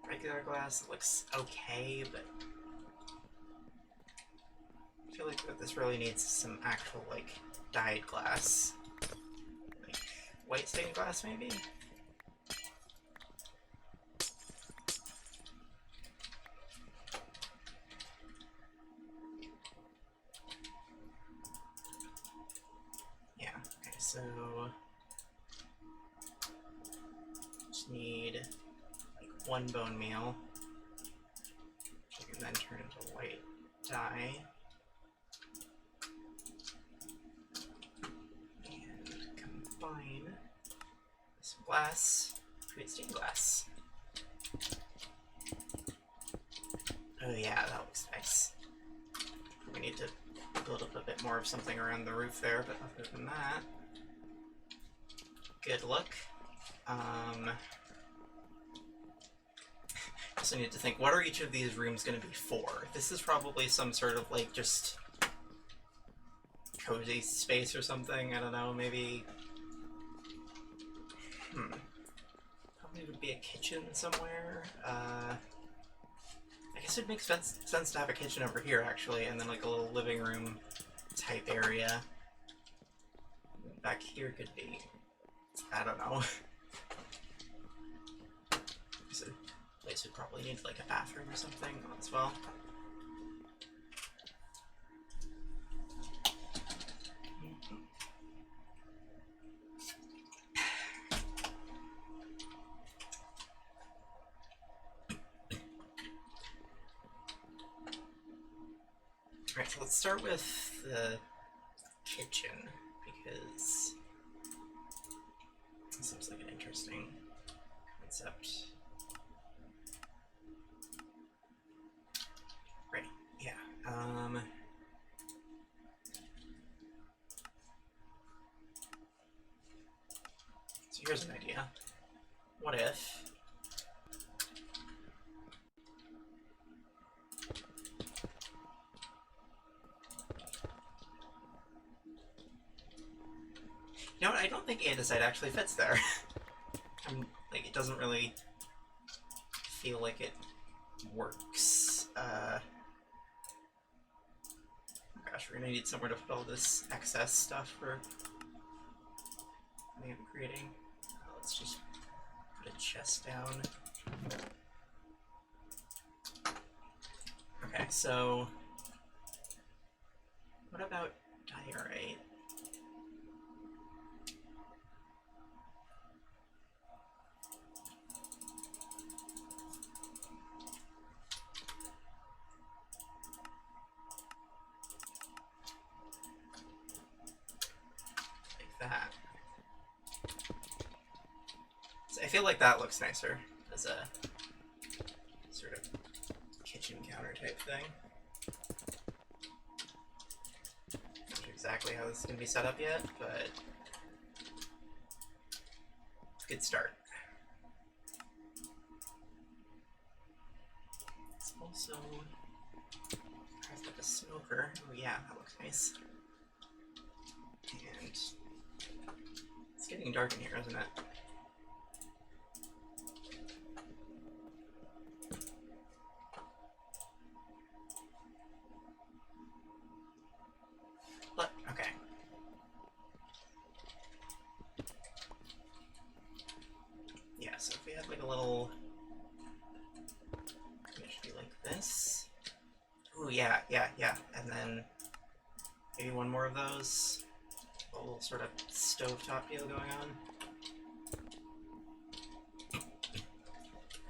Regular glass looks okay, but I feel like this really needs some actual, like, dyed glass. Like, white stained glass, maybe? Yeah, okay, so... just need... one bone meal, which I can then turn into white dye. And combine this glass, create stained glass. Oh yeah, that looks nice. We need to build up a bit more of something around the roof there, but other than that, good look. Also need to think, what are each of these rooms going to be for? This is probably some sort of, like, just cozy space or something. I don't know, maybe... Probably would be a kitchen somewhere. I guess it makes sense to have a kitchen over here, actually, and then, like, a little living room type area. Back here could be... I don't know. Place would probably need like a bathroom or something as well. So let's start with the kitchen, because this seems like an interesting concept. Right, yeah. So here's an idea. What if you know what, I don't think andesite actually fits there. Like, it doesn't really feel like it works. Oh gosh, we're gonna need somewhere to put all this excess stuff for I'm creating. Let's just put a chest down. Okay, so what about diorite? That. So I feel like that looks nicer as a sort of kitchen counter type thing. Not sure exactly how this is going to be set up yet, but it's a good start. It's also craft up a smoker. Oh yeah, that looks nice. And it's getting dark in here, isn't it? But, okay. Yeah, so if we had like a little... It should be like this. Ooh, yeah. And then maybe one more of those. A little sort of stovetop deal going on.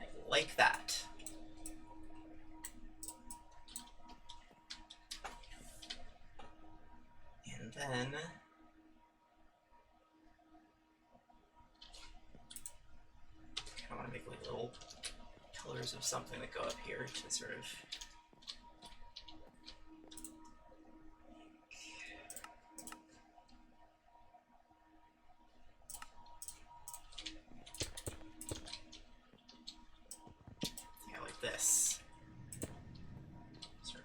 I like that. And then I want to make like little pillars of something that go up here to sort of this sort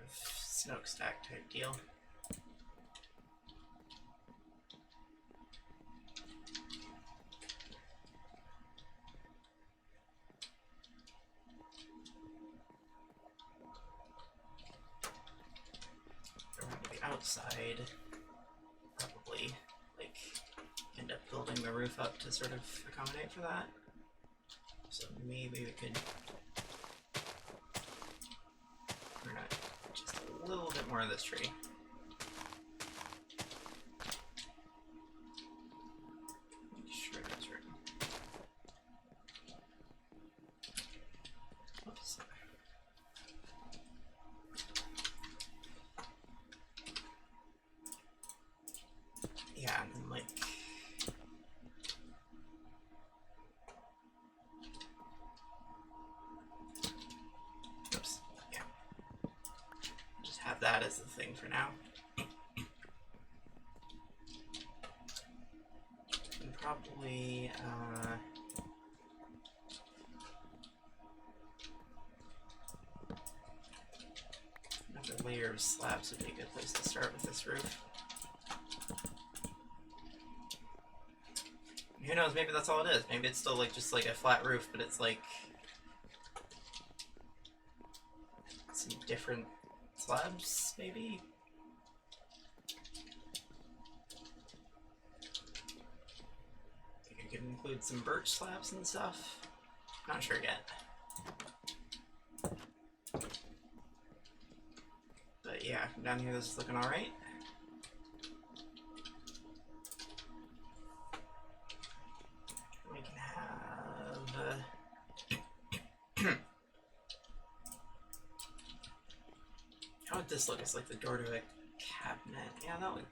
of smokestack type deal. Around the outside, probably like end up building the roof up to sort of accommodate for that. So maybe we could prune out just a little bit more of this tree. Make sure there's room. Oops. Yeah, and then like that as the thing for now. And probably another layer of slabs would be a good place to start with this roof. Who knows, maybe that's all it is. Maybe it's still like just like a flat roof, but it's like some different slabs, maybe? I think I could include some birch slabs and stuff. Not sure yet. But yeah, down here this is looking alright. We can have this look? It's like the door to a cabinet. Yeah, that would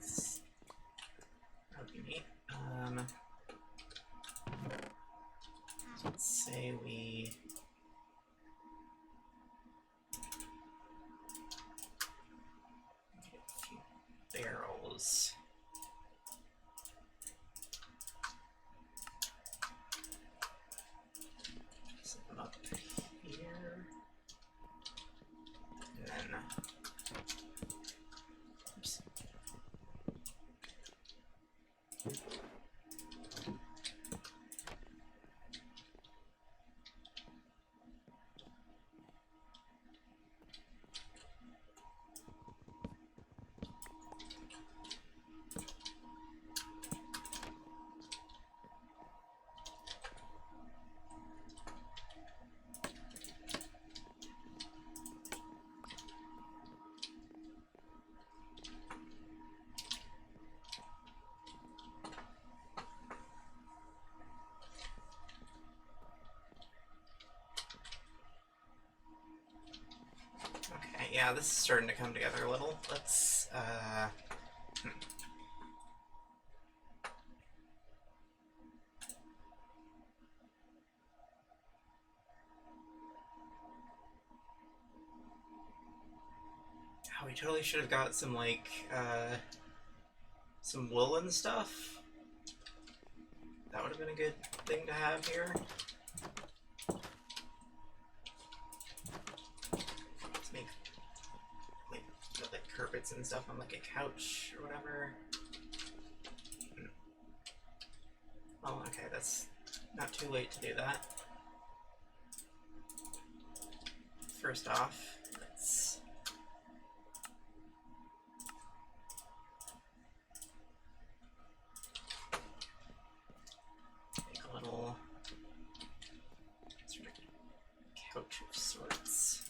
be neat. Let's say we get a few barrels. Set them up here. And then, oops. Okay, yeah, this is starting to come together a little. Let's, Oh, we totally should have got some, like, some woolen stuff. That would have been a good thing to have here. Let's make like carpets and stuff on like a couch or whatever. Oh, okay, that's not too late to do that. First off, let's make a little sort of couch of sorts.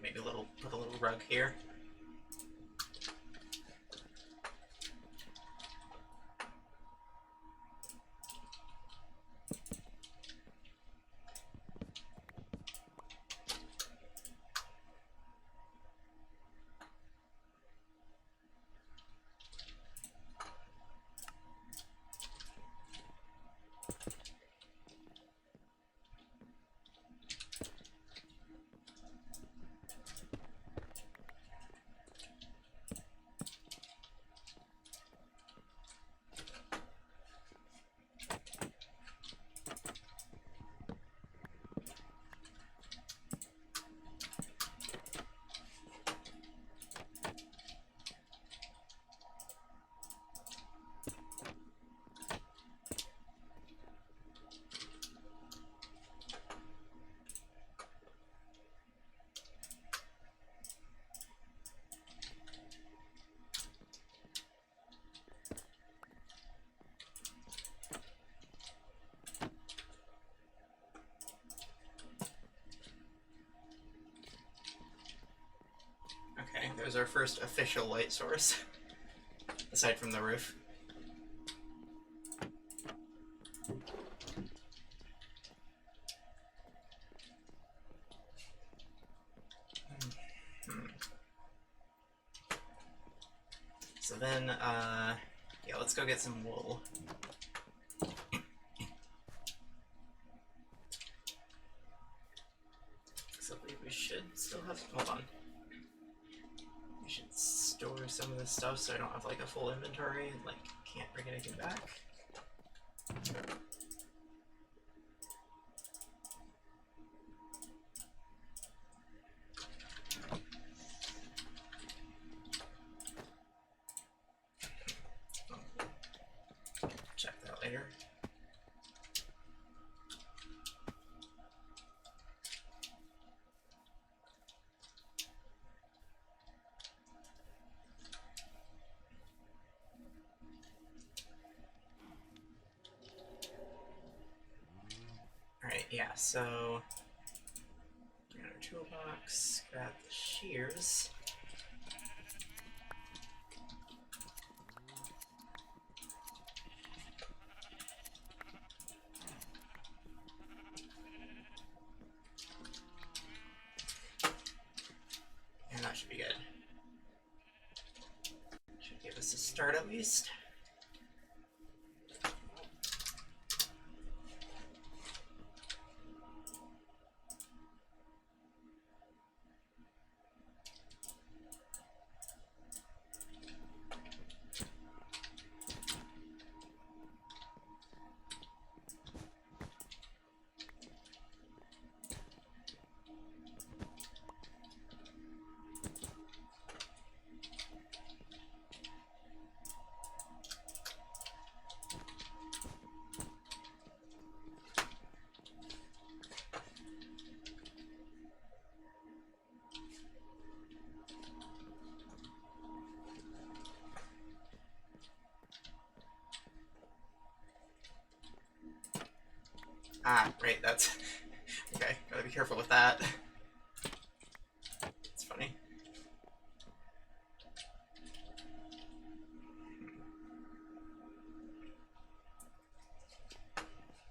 Maybe put a little rug here. Okay, there's our first official light source, aside from the roof. So then, yeah, let's go get some wool. So we should still have, hold on. We should store some of this stuff so I don't have like a full inventory and like can't bring anything back. Check that later. yeah, so get our toolbox, grab the shears. And that should be good. Should give us a start at least. Ah, right, that's... okay, gotta be careful with that. It's funny.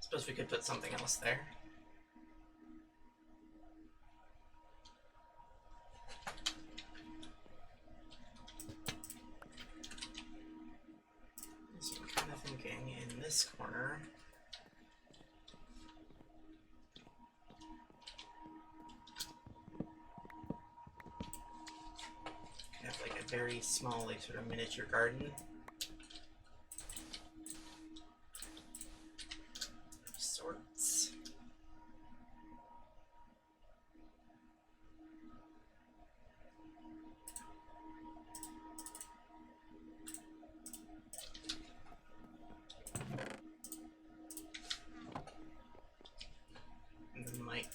Suppose we could put something else there. So I'm kind of thinking in this corner. Have like a very small, like sort of miniature garden. Of sorts. And then like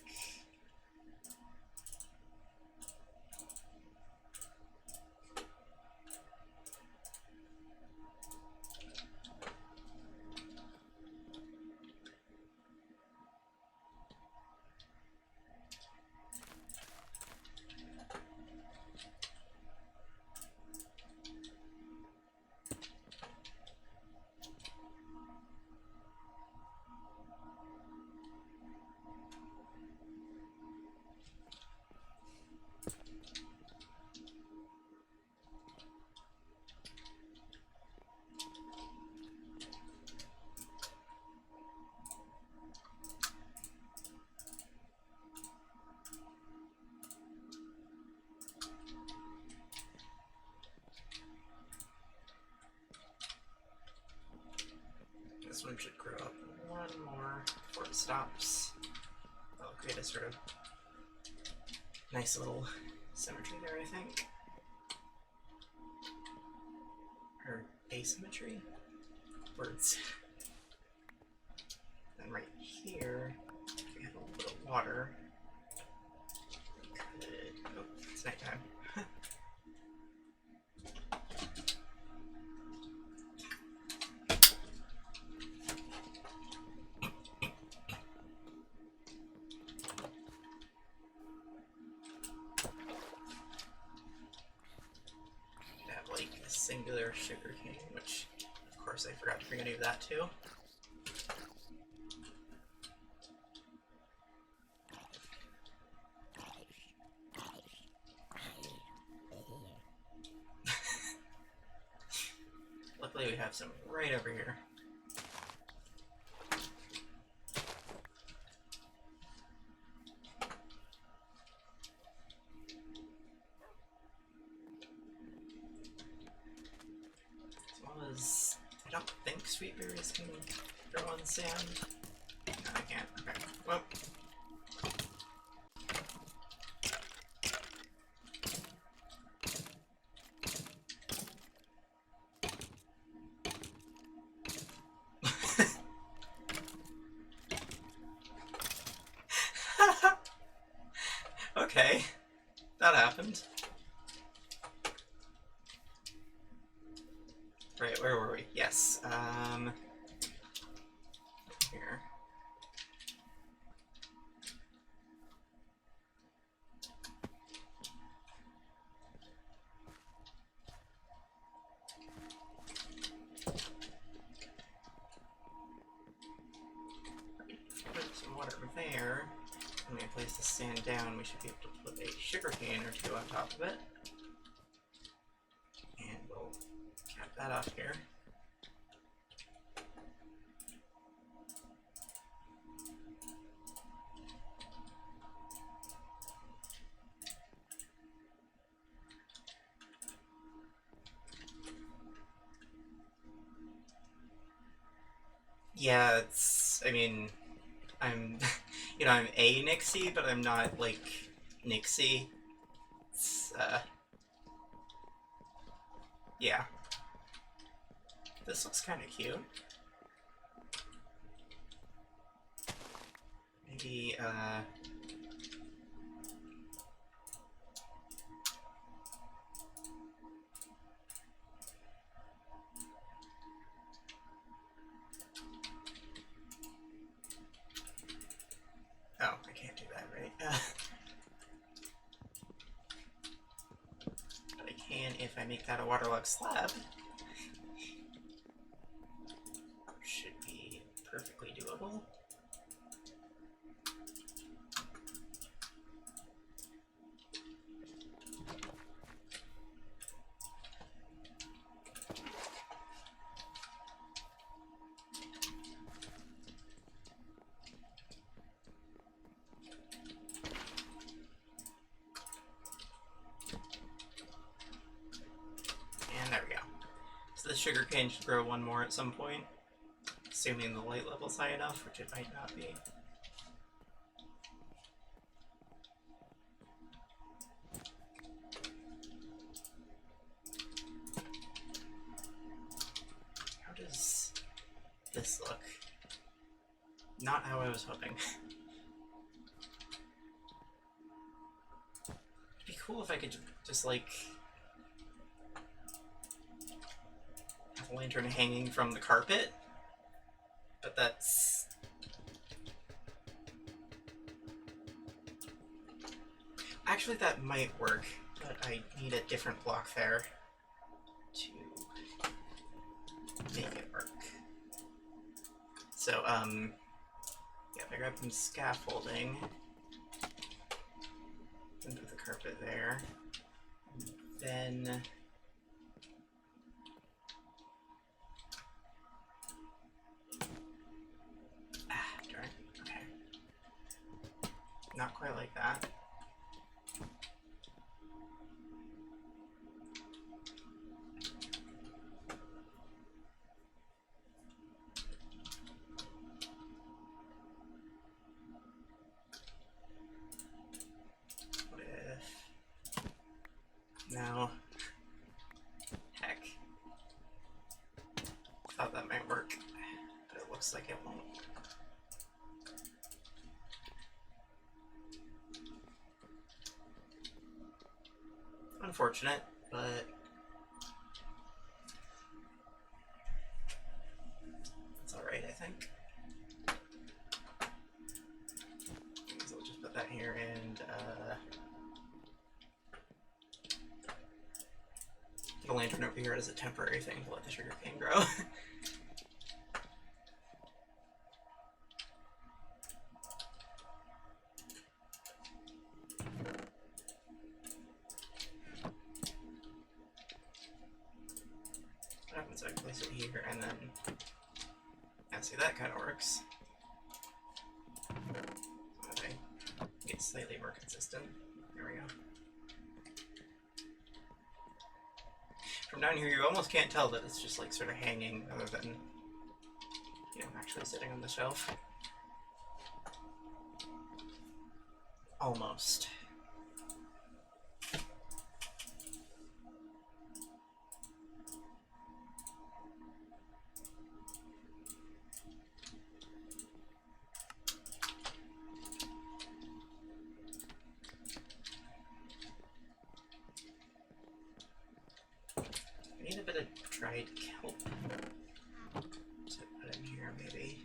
this one should grow up one more before it stops. That'll create a sort of nice little symmetry there, I think. Or asymmetry? Words. And right here, we have a little bit of water. We could... oh, it's nighttime. Singular sugar cane, which of course I forgot to bring any of that too. Luckily we have some right over here. I don't think sweet berries can grow on sand. No, I can't. Okay. Well. Okay. That happened. Right, where were we? Yes. Here. down, we should be able to put a sugarcane or two on top of it. And we'll cap that off here. Yeah, it's, I mean, I'm, you know, I'm a Nixie, but I'm not, like, Nixie. It's, yeah. This looks kind of cute. Maybe, oh, I can't do that, right? But I can if I make that a waterlogged slab. Should be perfectly doable. And there we go. So the sugarcane should grow one more at some point, assuming the light level's high enough, which it might not be. How does this look? Not how I was hoping. It'd be cool if I could just like have a lantern hanging from the carpet, but that's... Actually, that might work, but I need a different block there to make it work. So, yeah, if I grab some scaffolding, and put the carpet there, and then darn, okay. Not quite like that. No. Heck. Thought that might work, but it looks like it won't. Unfortunate, but it's alright, I think. So we'll just put that here and the lantern over here as a temporary thing to let the sugarcane grow. What happens if I place it here and then... Yeah, see, that kind of works. So that I get slightly more consistent. There we go. From down here, you almost can't tell that it's just like sort of hanging rather than, you know, actually sitting on the shelf. Almost. I need a bit of dried kelp to put in here, maybe.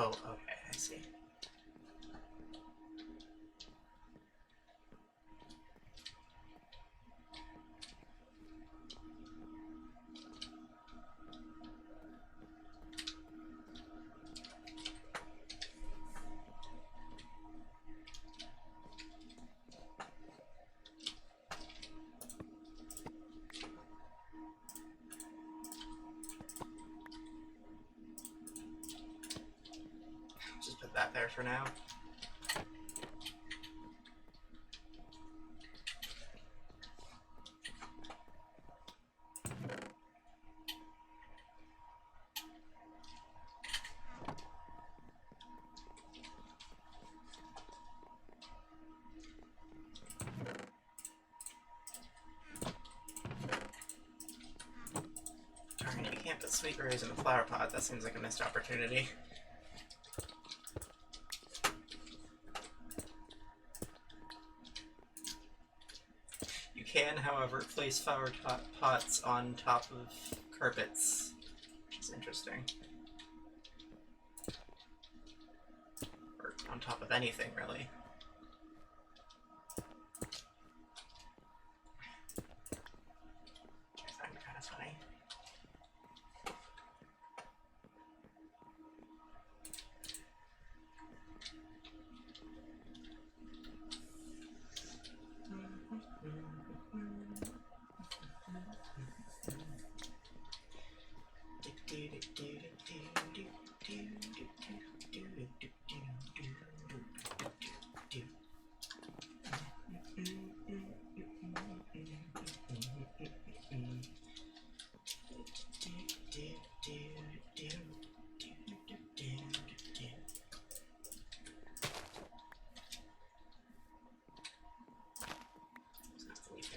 Oh, okay, I see. Just put that there for now. Darn it, you can't put sweet berries in a flower pot. That seems like a missed opportunity. You can, however, place flower pots on top of carpets, which is interesting. Or on top of anything, really. I find it kind of funny.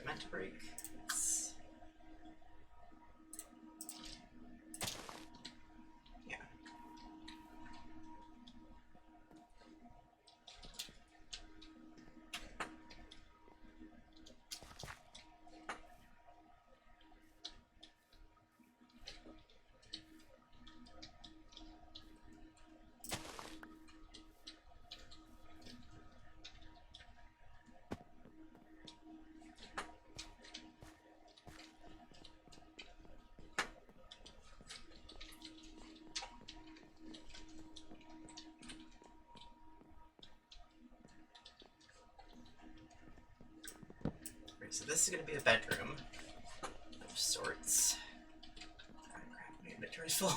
Meant to break. Yeah. So this is going to be a bedroom of sorts. Oh, crap, my inventory's full.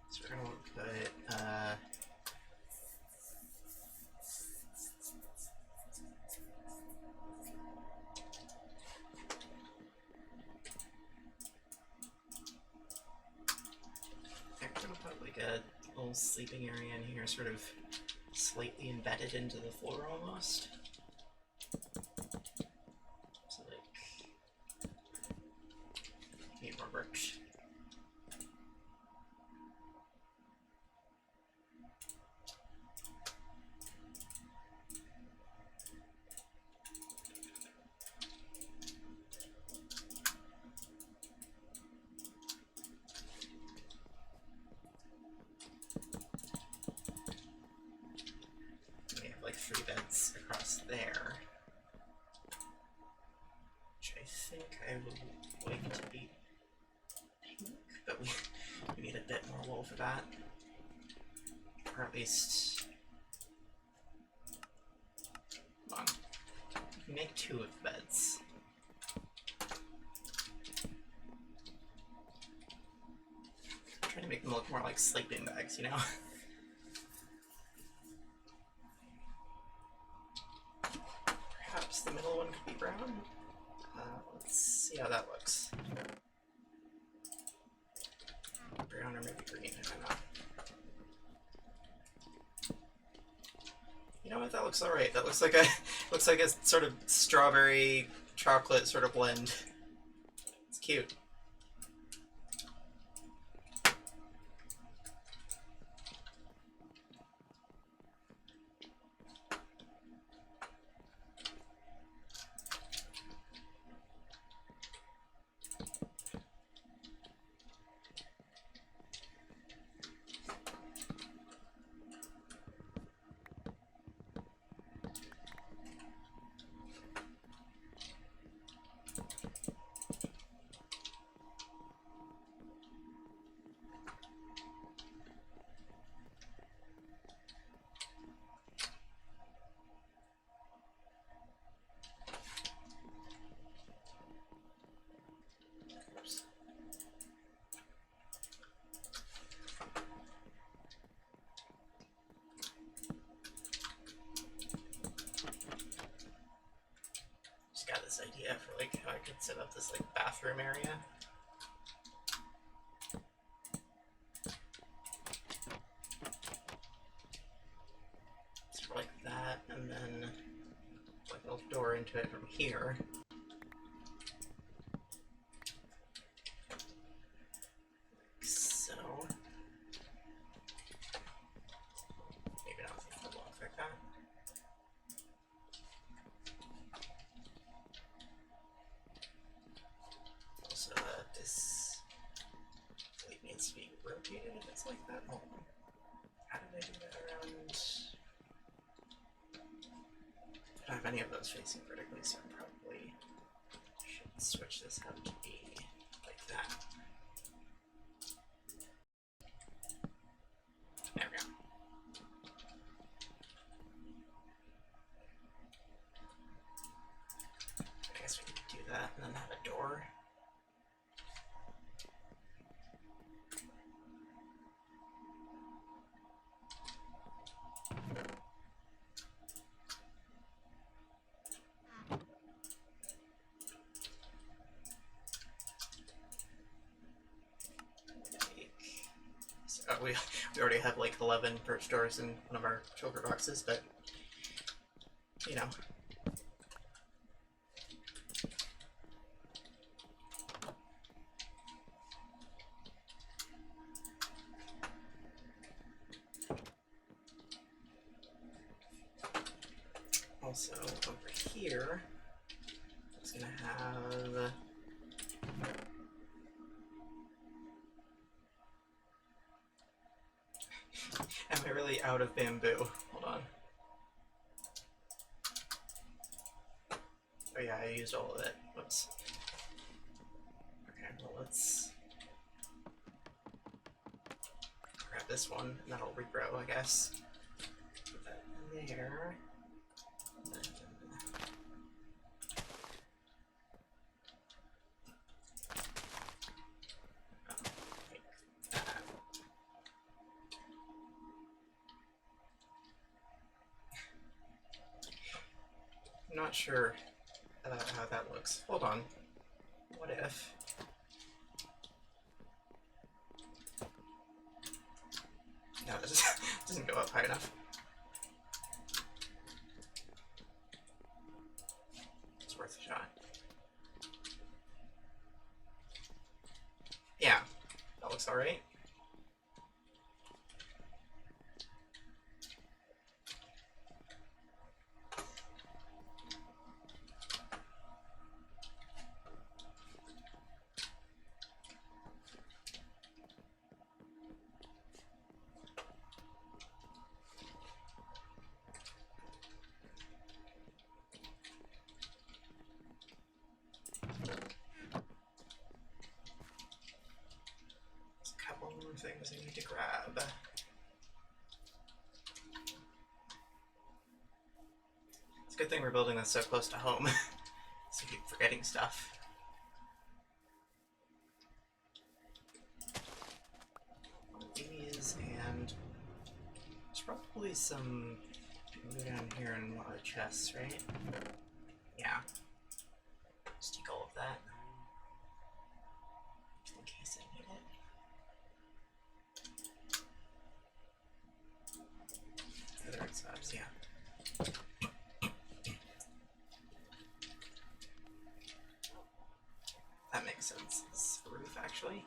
So we're going to put like a little sleeping area in here, sort of slightly embedded into the floor almost. So like, need more bricks. Like 3 beds across there, which I think I would like to be pink, but we need a bit more wool for that, or at least, come on, we can make 2 of the beds. I'm trying to make them look more like sleeping bags, you know? The middle one could be brown. Let's see how that looks. Brown or maybe green, I don't know. You know what? That looks alright. That looks like a sort of strawberry chocolate sort of blend. It's cute. for like how I could set up this like bathroom area. Sort of like that, and then like a little door into it from here. If it's like that. Oh, how did I do that around? I don't have any of those facing vertically, so I probably should switch this up to be like that. There we go. I guess we could do that and then have a door. We already have like 11 perch doors in one of our shulker boxes, but you know. Also over here, it's gonna have. Am I really out of bamboo? Hold on. Oh yeah, I used all of it. Whoops. Okay, well let's grab this one, and that'll regrow, I guess. Put that in there. I'm not sure how that looks. Hold on. What if? No, it doesn't go up high enough. It's worth a shot. Yeah, that looks alright. Things I need to grab. It's a good thing we're building this so close to home, so I keep forgetting stuff. One of these, and there's probably some go down here in one of the chests, right? Yeah. Just take all of that. Just in case I need it. Feather subs, yeah. That makes sense. It's a roof, actually.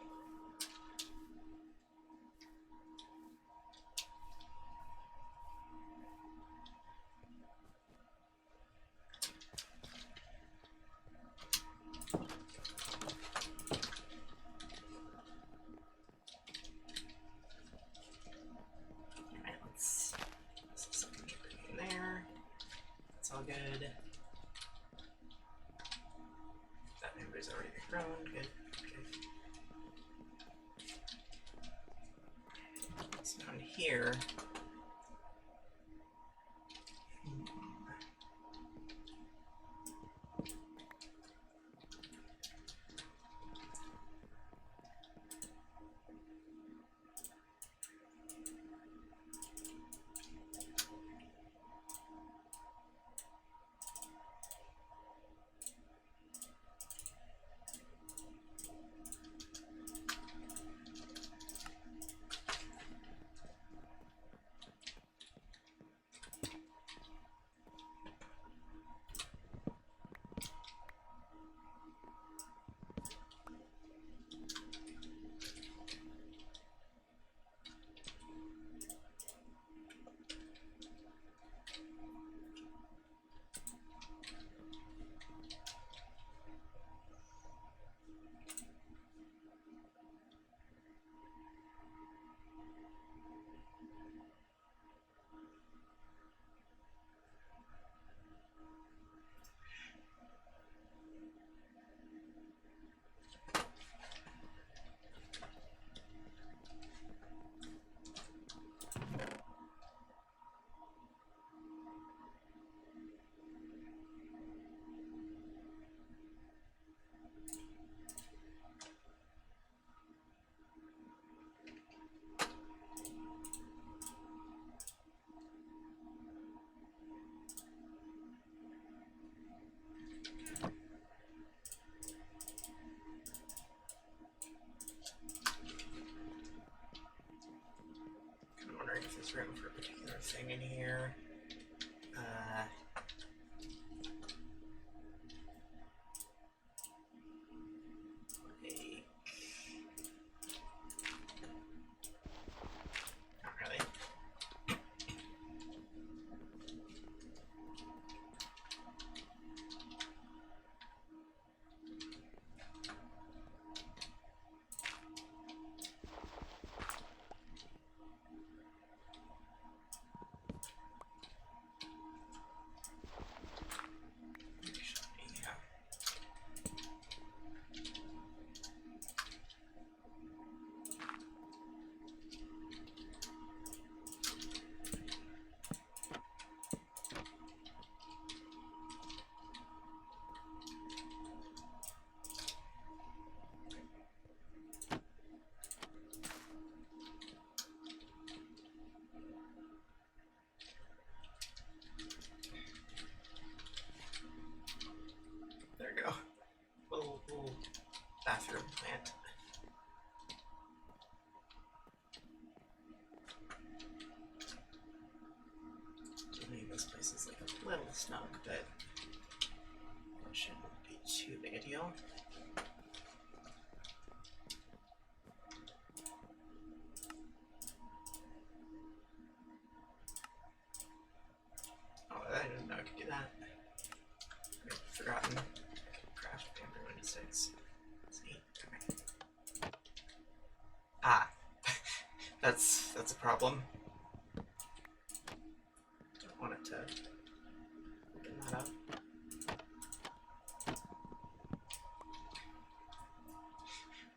Alright, let's put some in there. That's all good. That member's already grown. Good. So down here. nothing in here. Not really. There we go. Little bathroom plant. I mean, this place is like a little snug, but it shouldn't be too big a deal. Oh, I didn't know I could do that. I'd forgotten. Craft paper 26. That's neat. Okay. Ah, that's a problem. Don't want it to open that up.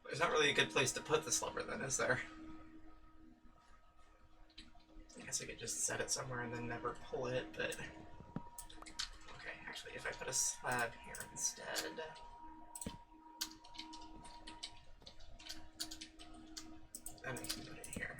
There's not really a good place to put this lever then, is there? I guess I could just set it somewhere and then never pull it, but... Okay, actually, if I put a slab here instead... Then I can put it here.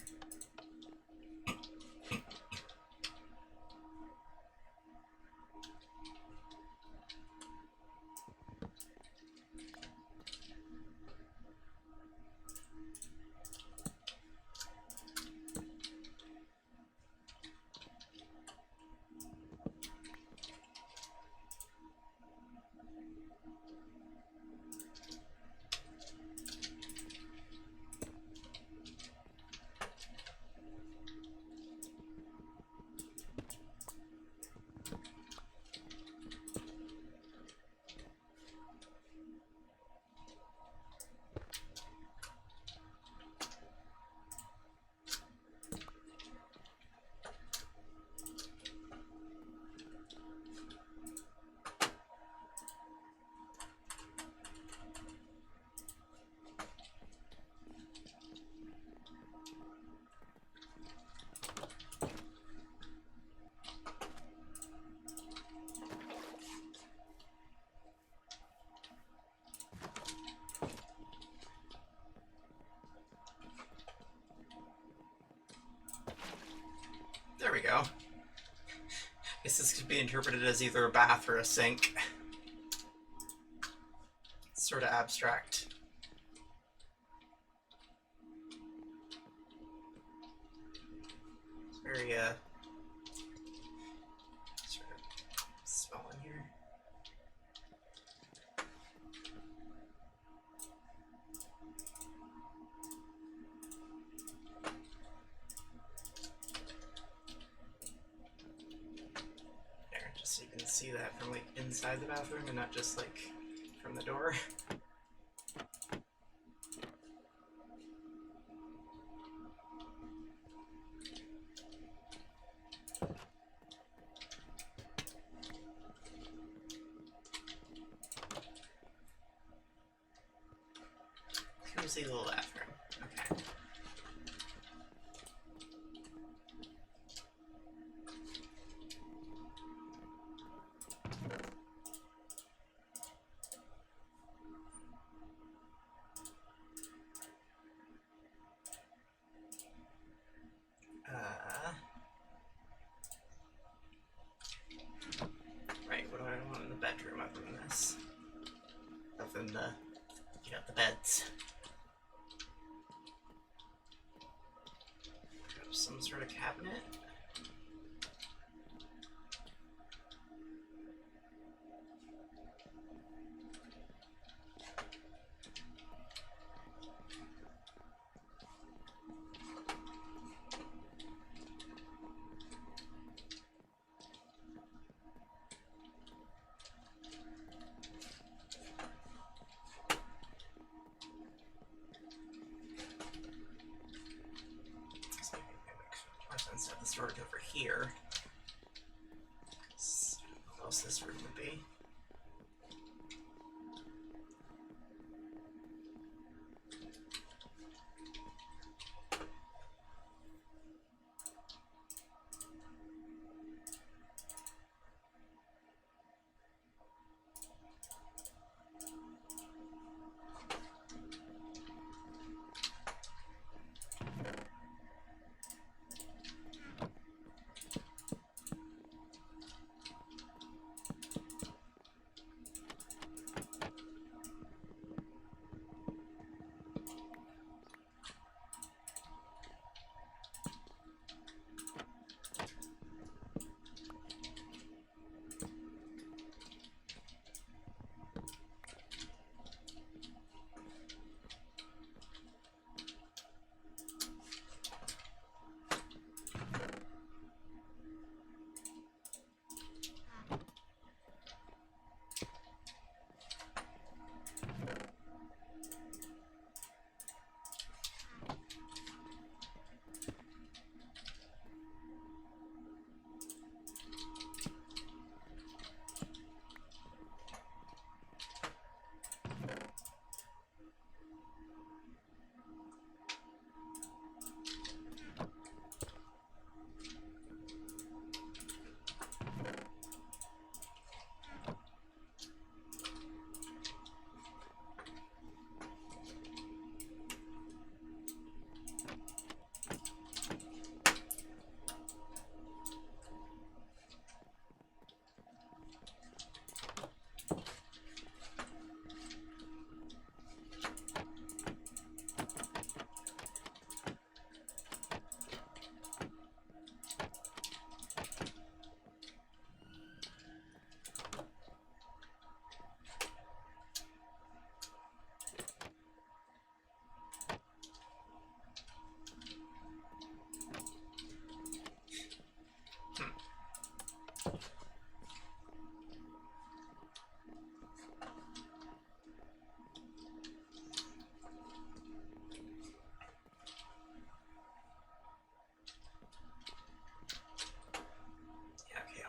There we go. I guess this could be interpreted as either a bath or a sink. It's sort of abstract. It's very, sort of small in here. So you can see that from like inside the bathroom and not just like from the door. Cozy little bathroom. Okay. Right, what do I want in the bedroom other than this? Other than the, the beds. Some sort of cabinet. here. What else this room would be.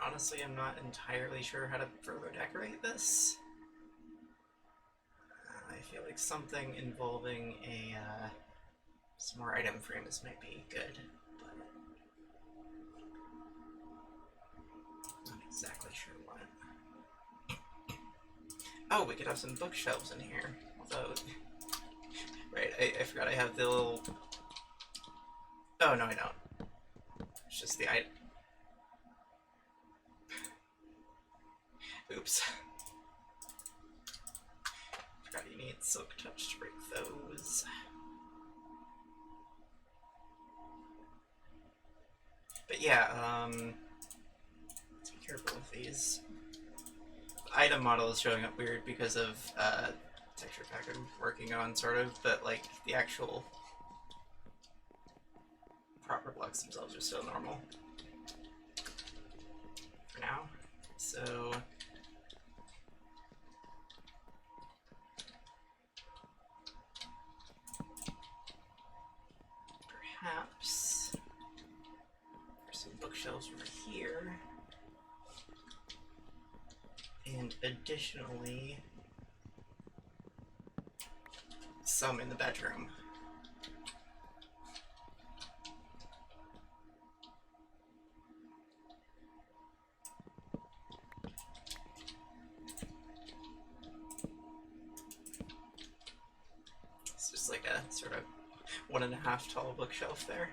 Honestly, I'm not entirely sure how to further decorate this. I feel like something involving a some more item frames might be good, but not exactly sure what. Oh, we could have some bookshelves in here. Although, right, I forgot I have the little. Oh no, I don't. It's just the item. Oops. Forgot you need silk touch to break those. But yeah, let's be careful with these. The item model is showing up weird because of texture pack I'm working on, sort of, but like the actual proper blocks themselves are still normal for now. So perhaps there's some bookshelves over here. And additionally, some in the bedroom. It's just like a sort of 1.5 tall bookshelf there.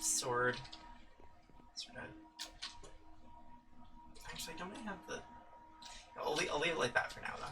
sword. Sort of. Actually, don't I have the? I'll leave it like that for now, though.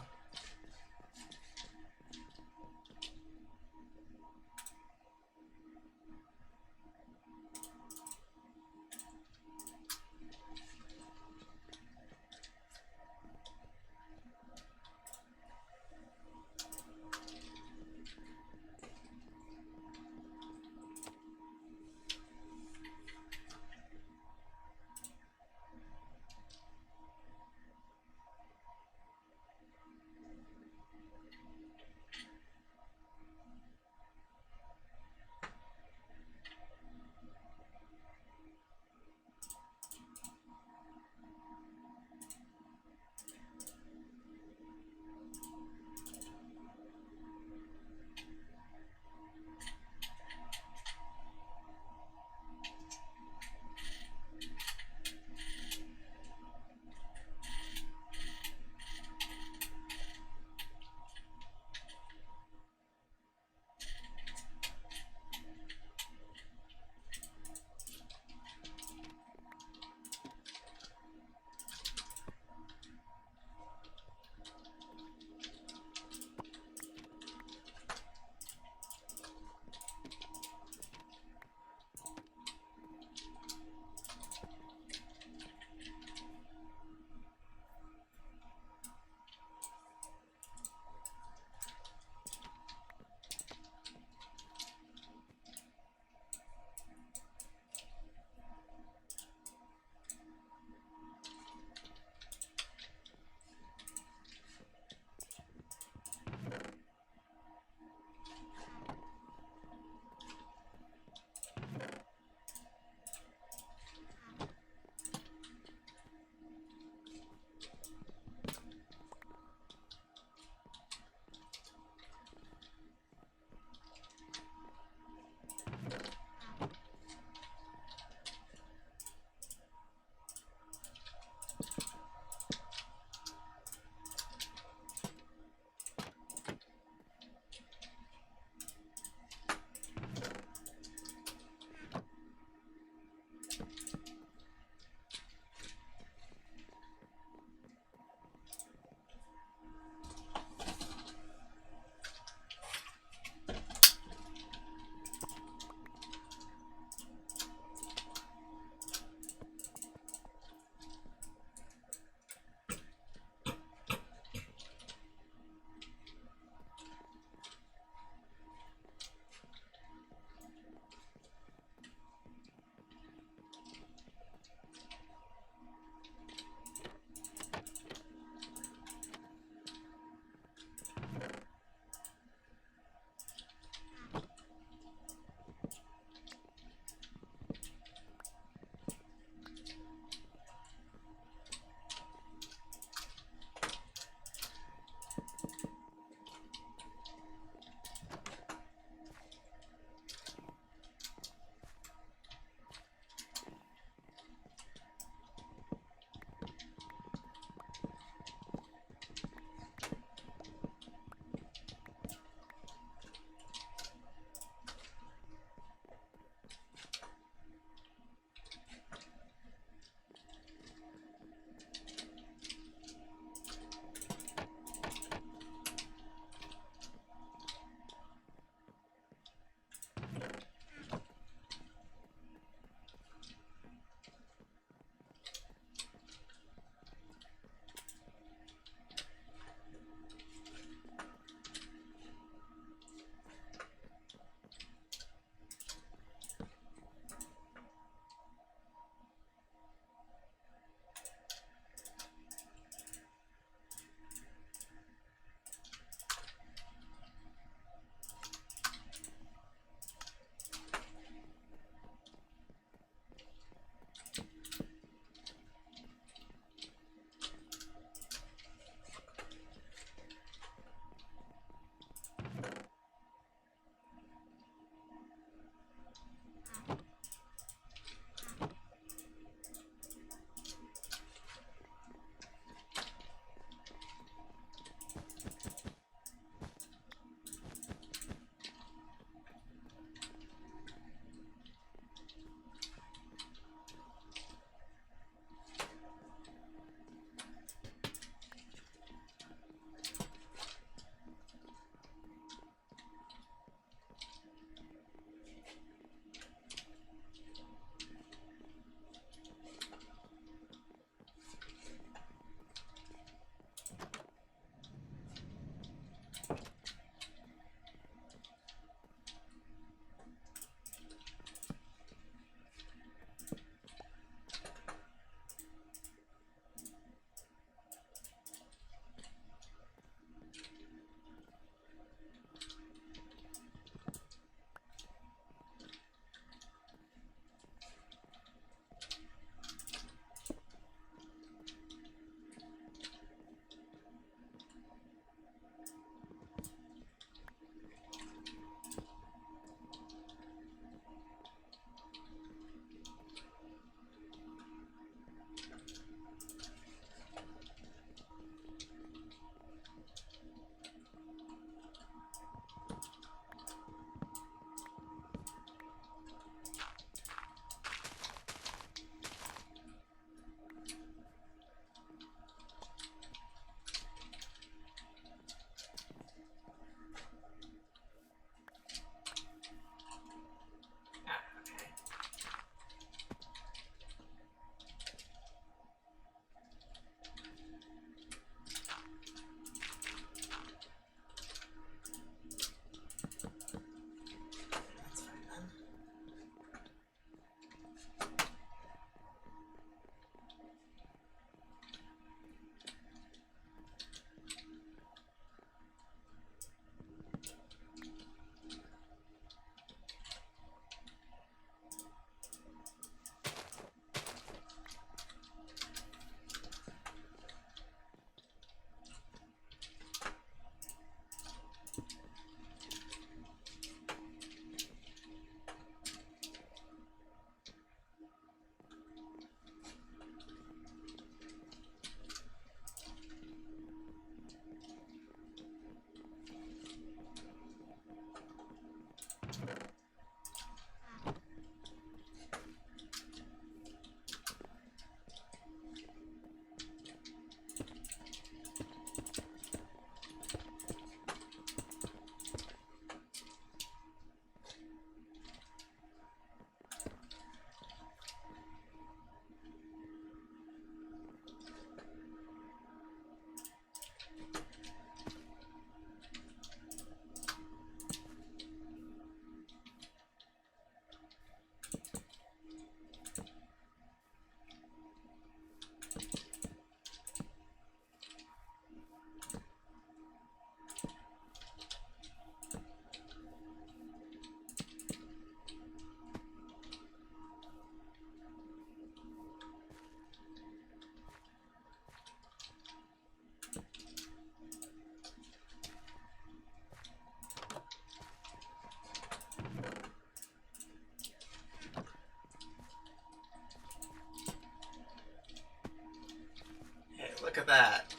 that.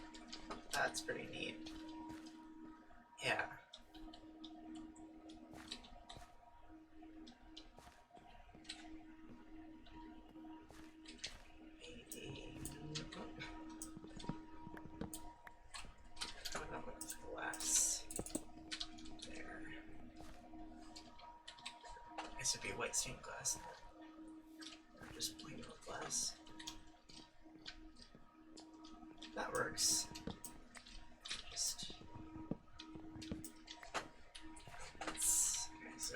That's pretty neat. Yeah. Maybe... How about with glass? There. This would be white stained glass. Or just plain old glass. That works. Just... Okay, so...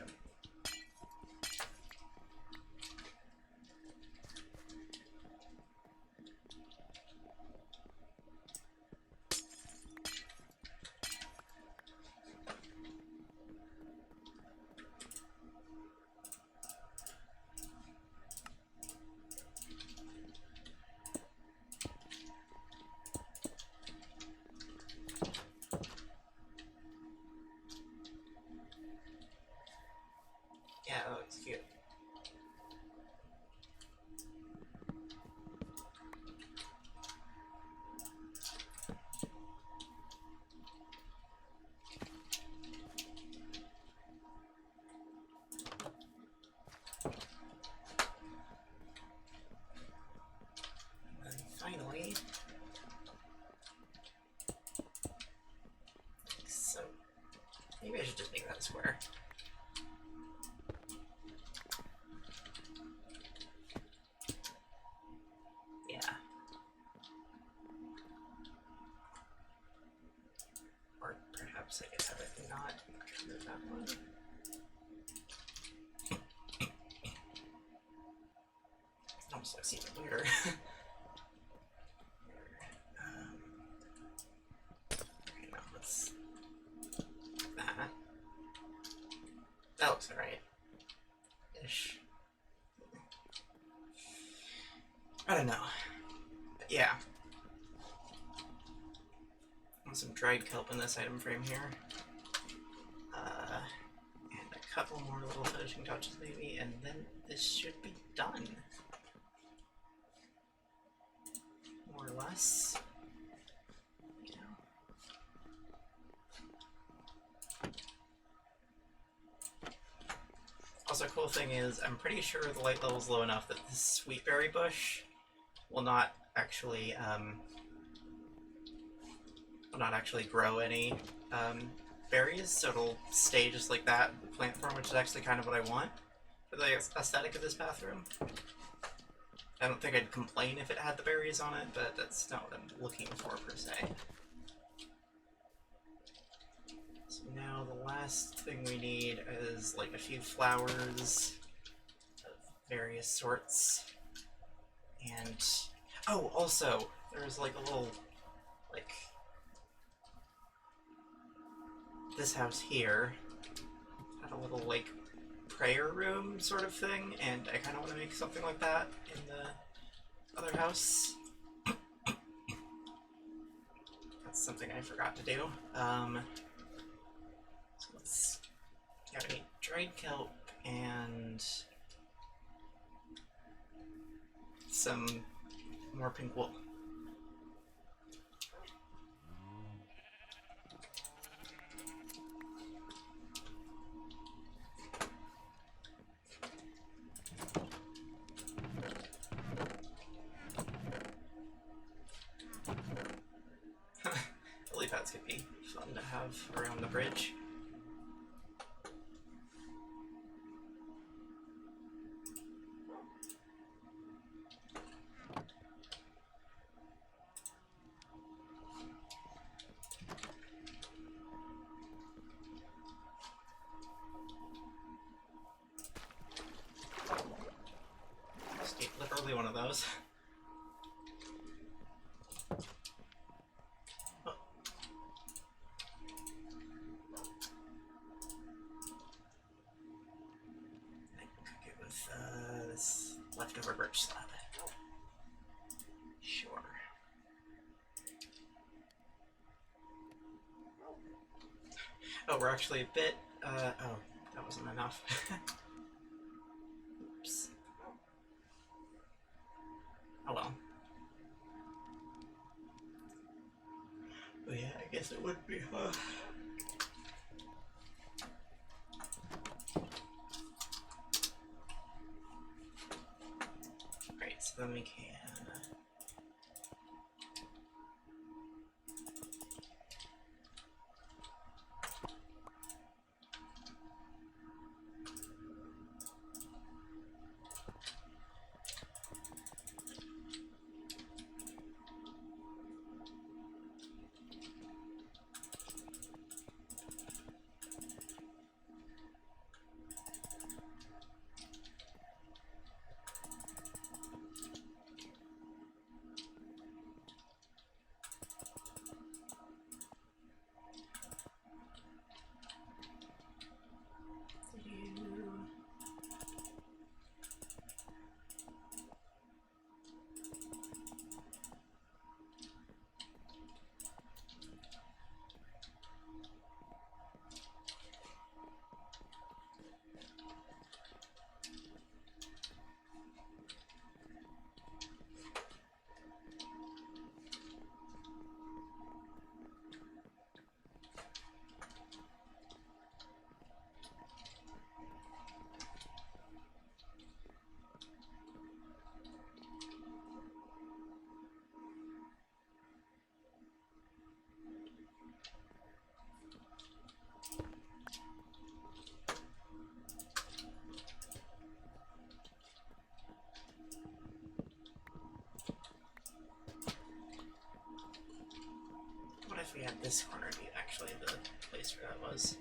Yeah, that looks cute. And then finally, so maybe I should just make that a square. Yeah. Or perhaps I could have it not cover that one. It almost looks even weirder. Okay, now let's... That. That looks alright. Ish. I don't know. But yeah. And some dried kelp in this item frame here. And a couple more little finishing touches maybe, and then this should be done. More or less. You know. Also, cool thing is, I'm pretty sure the light level's low enough that this sweetberry bush will not actually grow any berries, so it'll stay just like that in plant form, which is actually kind of what I want for the aesthetic of this bathroom. I don't think I'd complain if it had the berries on it, but that's not what I'm looking for per se. So now the last thing we need is like a few flowers of various sorts. And oh, also there's like a little, like, this house here had a little like prayer room sort of thing, and I kind of want to make something like that in the other house. That's something I forgot to do. So let's... Yeah, we need dried kelp and some more pink wool. Lily pads could be fun to have around the bridge. Literally one of those. Oh. I can cook it with this leftover birch slab. Sure. Oh, we're actually a bit, oh, that wasn't enough. Oops. Oh well. guess it would be, huh? Right, so then we can... What if we had this corner be actually the place where that was?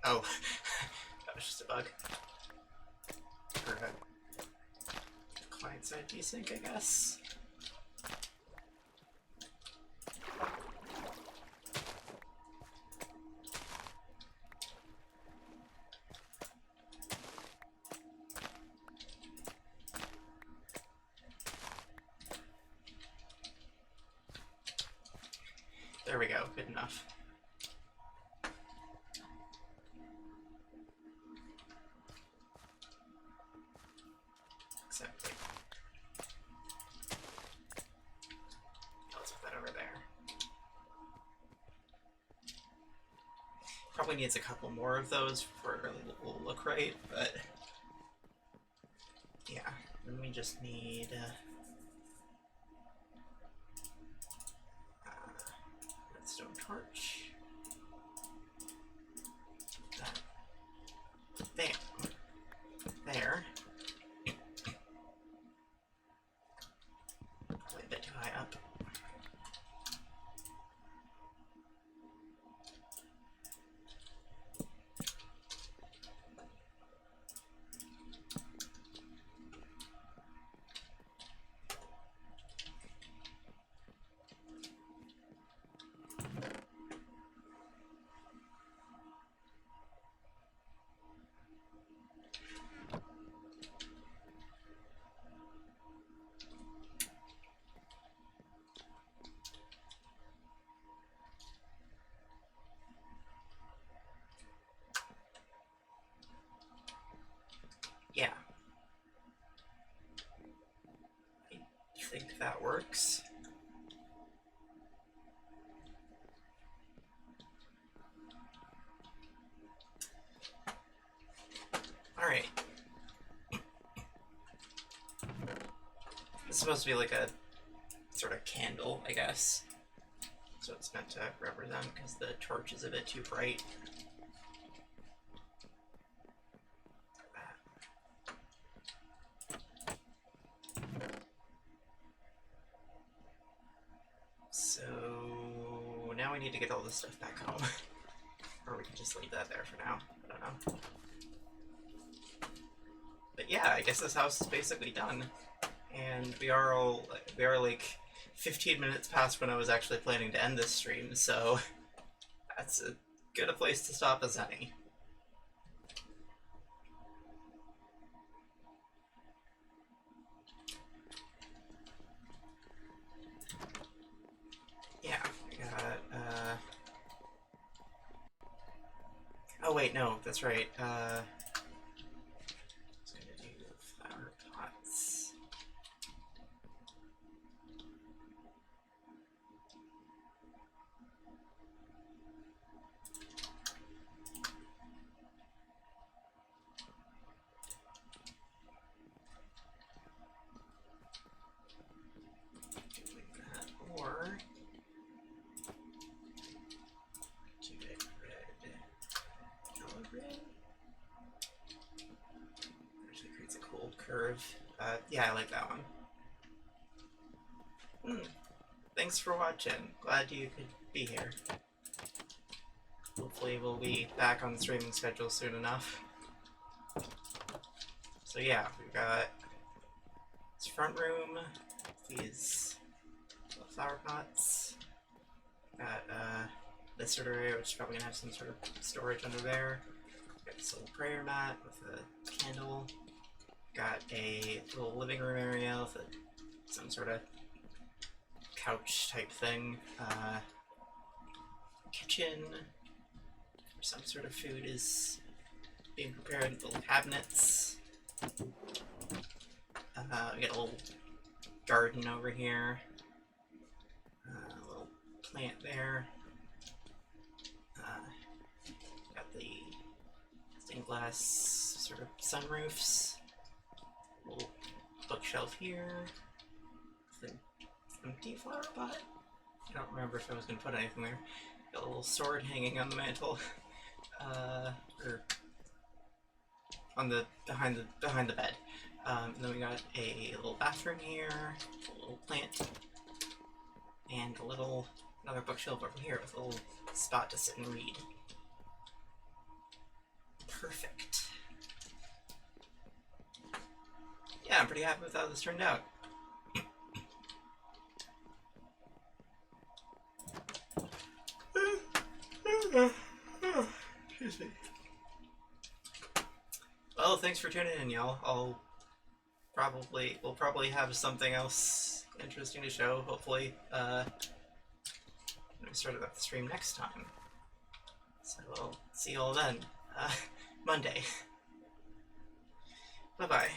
Oh, that was just a bug. Or a client-side desync, I guess. There we go, good enough. Except, wait. Let's put that over there. Probably needs a couple more of those before it really will look right, but yeah. Then we just need redstone torch. That. Bam. There. Probably a bit too high up. It's supposed to be like a sort of candle, I guess. That's what it's meant to represent, because the torch is a bit too bright. So now we need to get all this stuff back home. Or we can just leave that there for now. I don't know. But yeah, I guess this house is basically done. And we are like 15 minutes past when I was actually planning to end this stream, so that's as good a place to stop as any. Yeah, we got, oh wait, no, that's right, I was gonna do flower pots. Or do it red, yellow red. Actually creates a cool curve. Yeah, I like that one. Thanks for watching. Glad you could be here. Hopefully we'll be back on the streaming schedule soon enough. So yeah, we've got this front room, these flower pots. Got this sort of area, which is probably gonna have some sort of storage under there. Got this little prayer mat with a candle. Got a little living room area with some sort of couch type thing. Kitchen. Some sort of food is being prepared. Little cabinets. We got a little garden over here. A little plant there. Got the stained glass sort of sunroofs. Little bookshelf here. With an empty flower pot. I don't remember if I was going to put anything there. Got a little sword hanging on the mantle. Or on the behind the bed. And then we got a little bathroom here, a little plant, and another bookshelf over here with a little spot to sit and read. Perfect. Yeah, I'm pretty happy with how this turned out. Excuse me. Well, thanks for tuning in, y'all. We'll probably have something else interesting to show, hopefully, when we start up the stream next time. So we'll see y'all then. Monday. Bye-bye.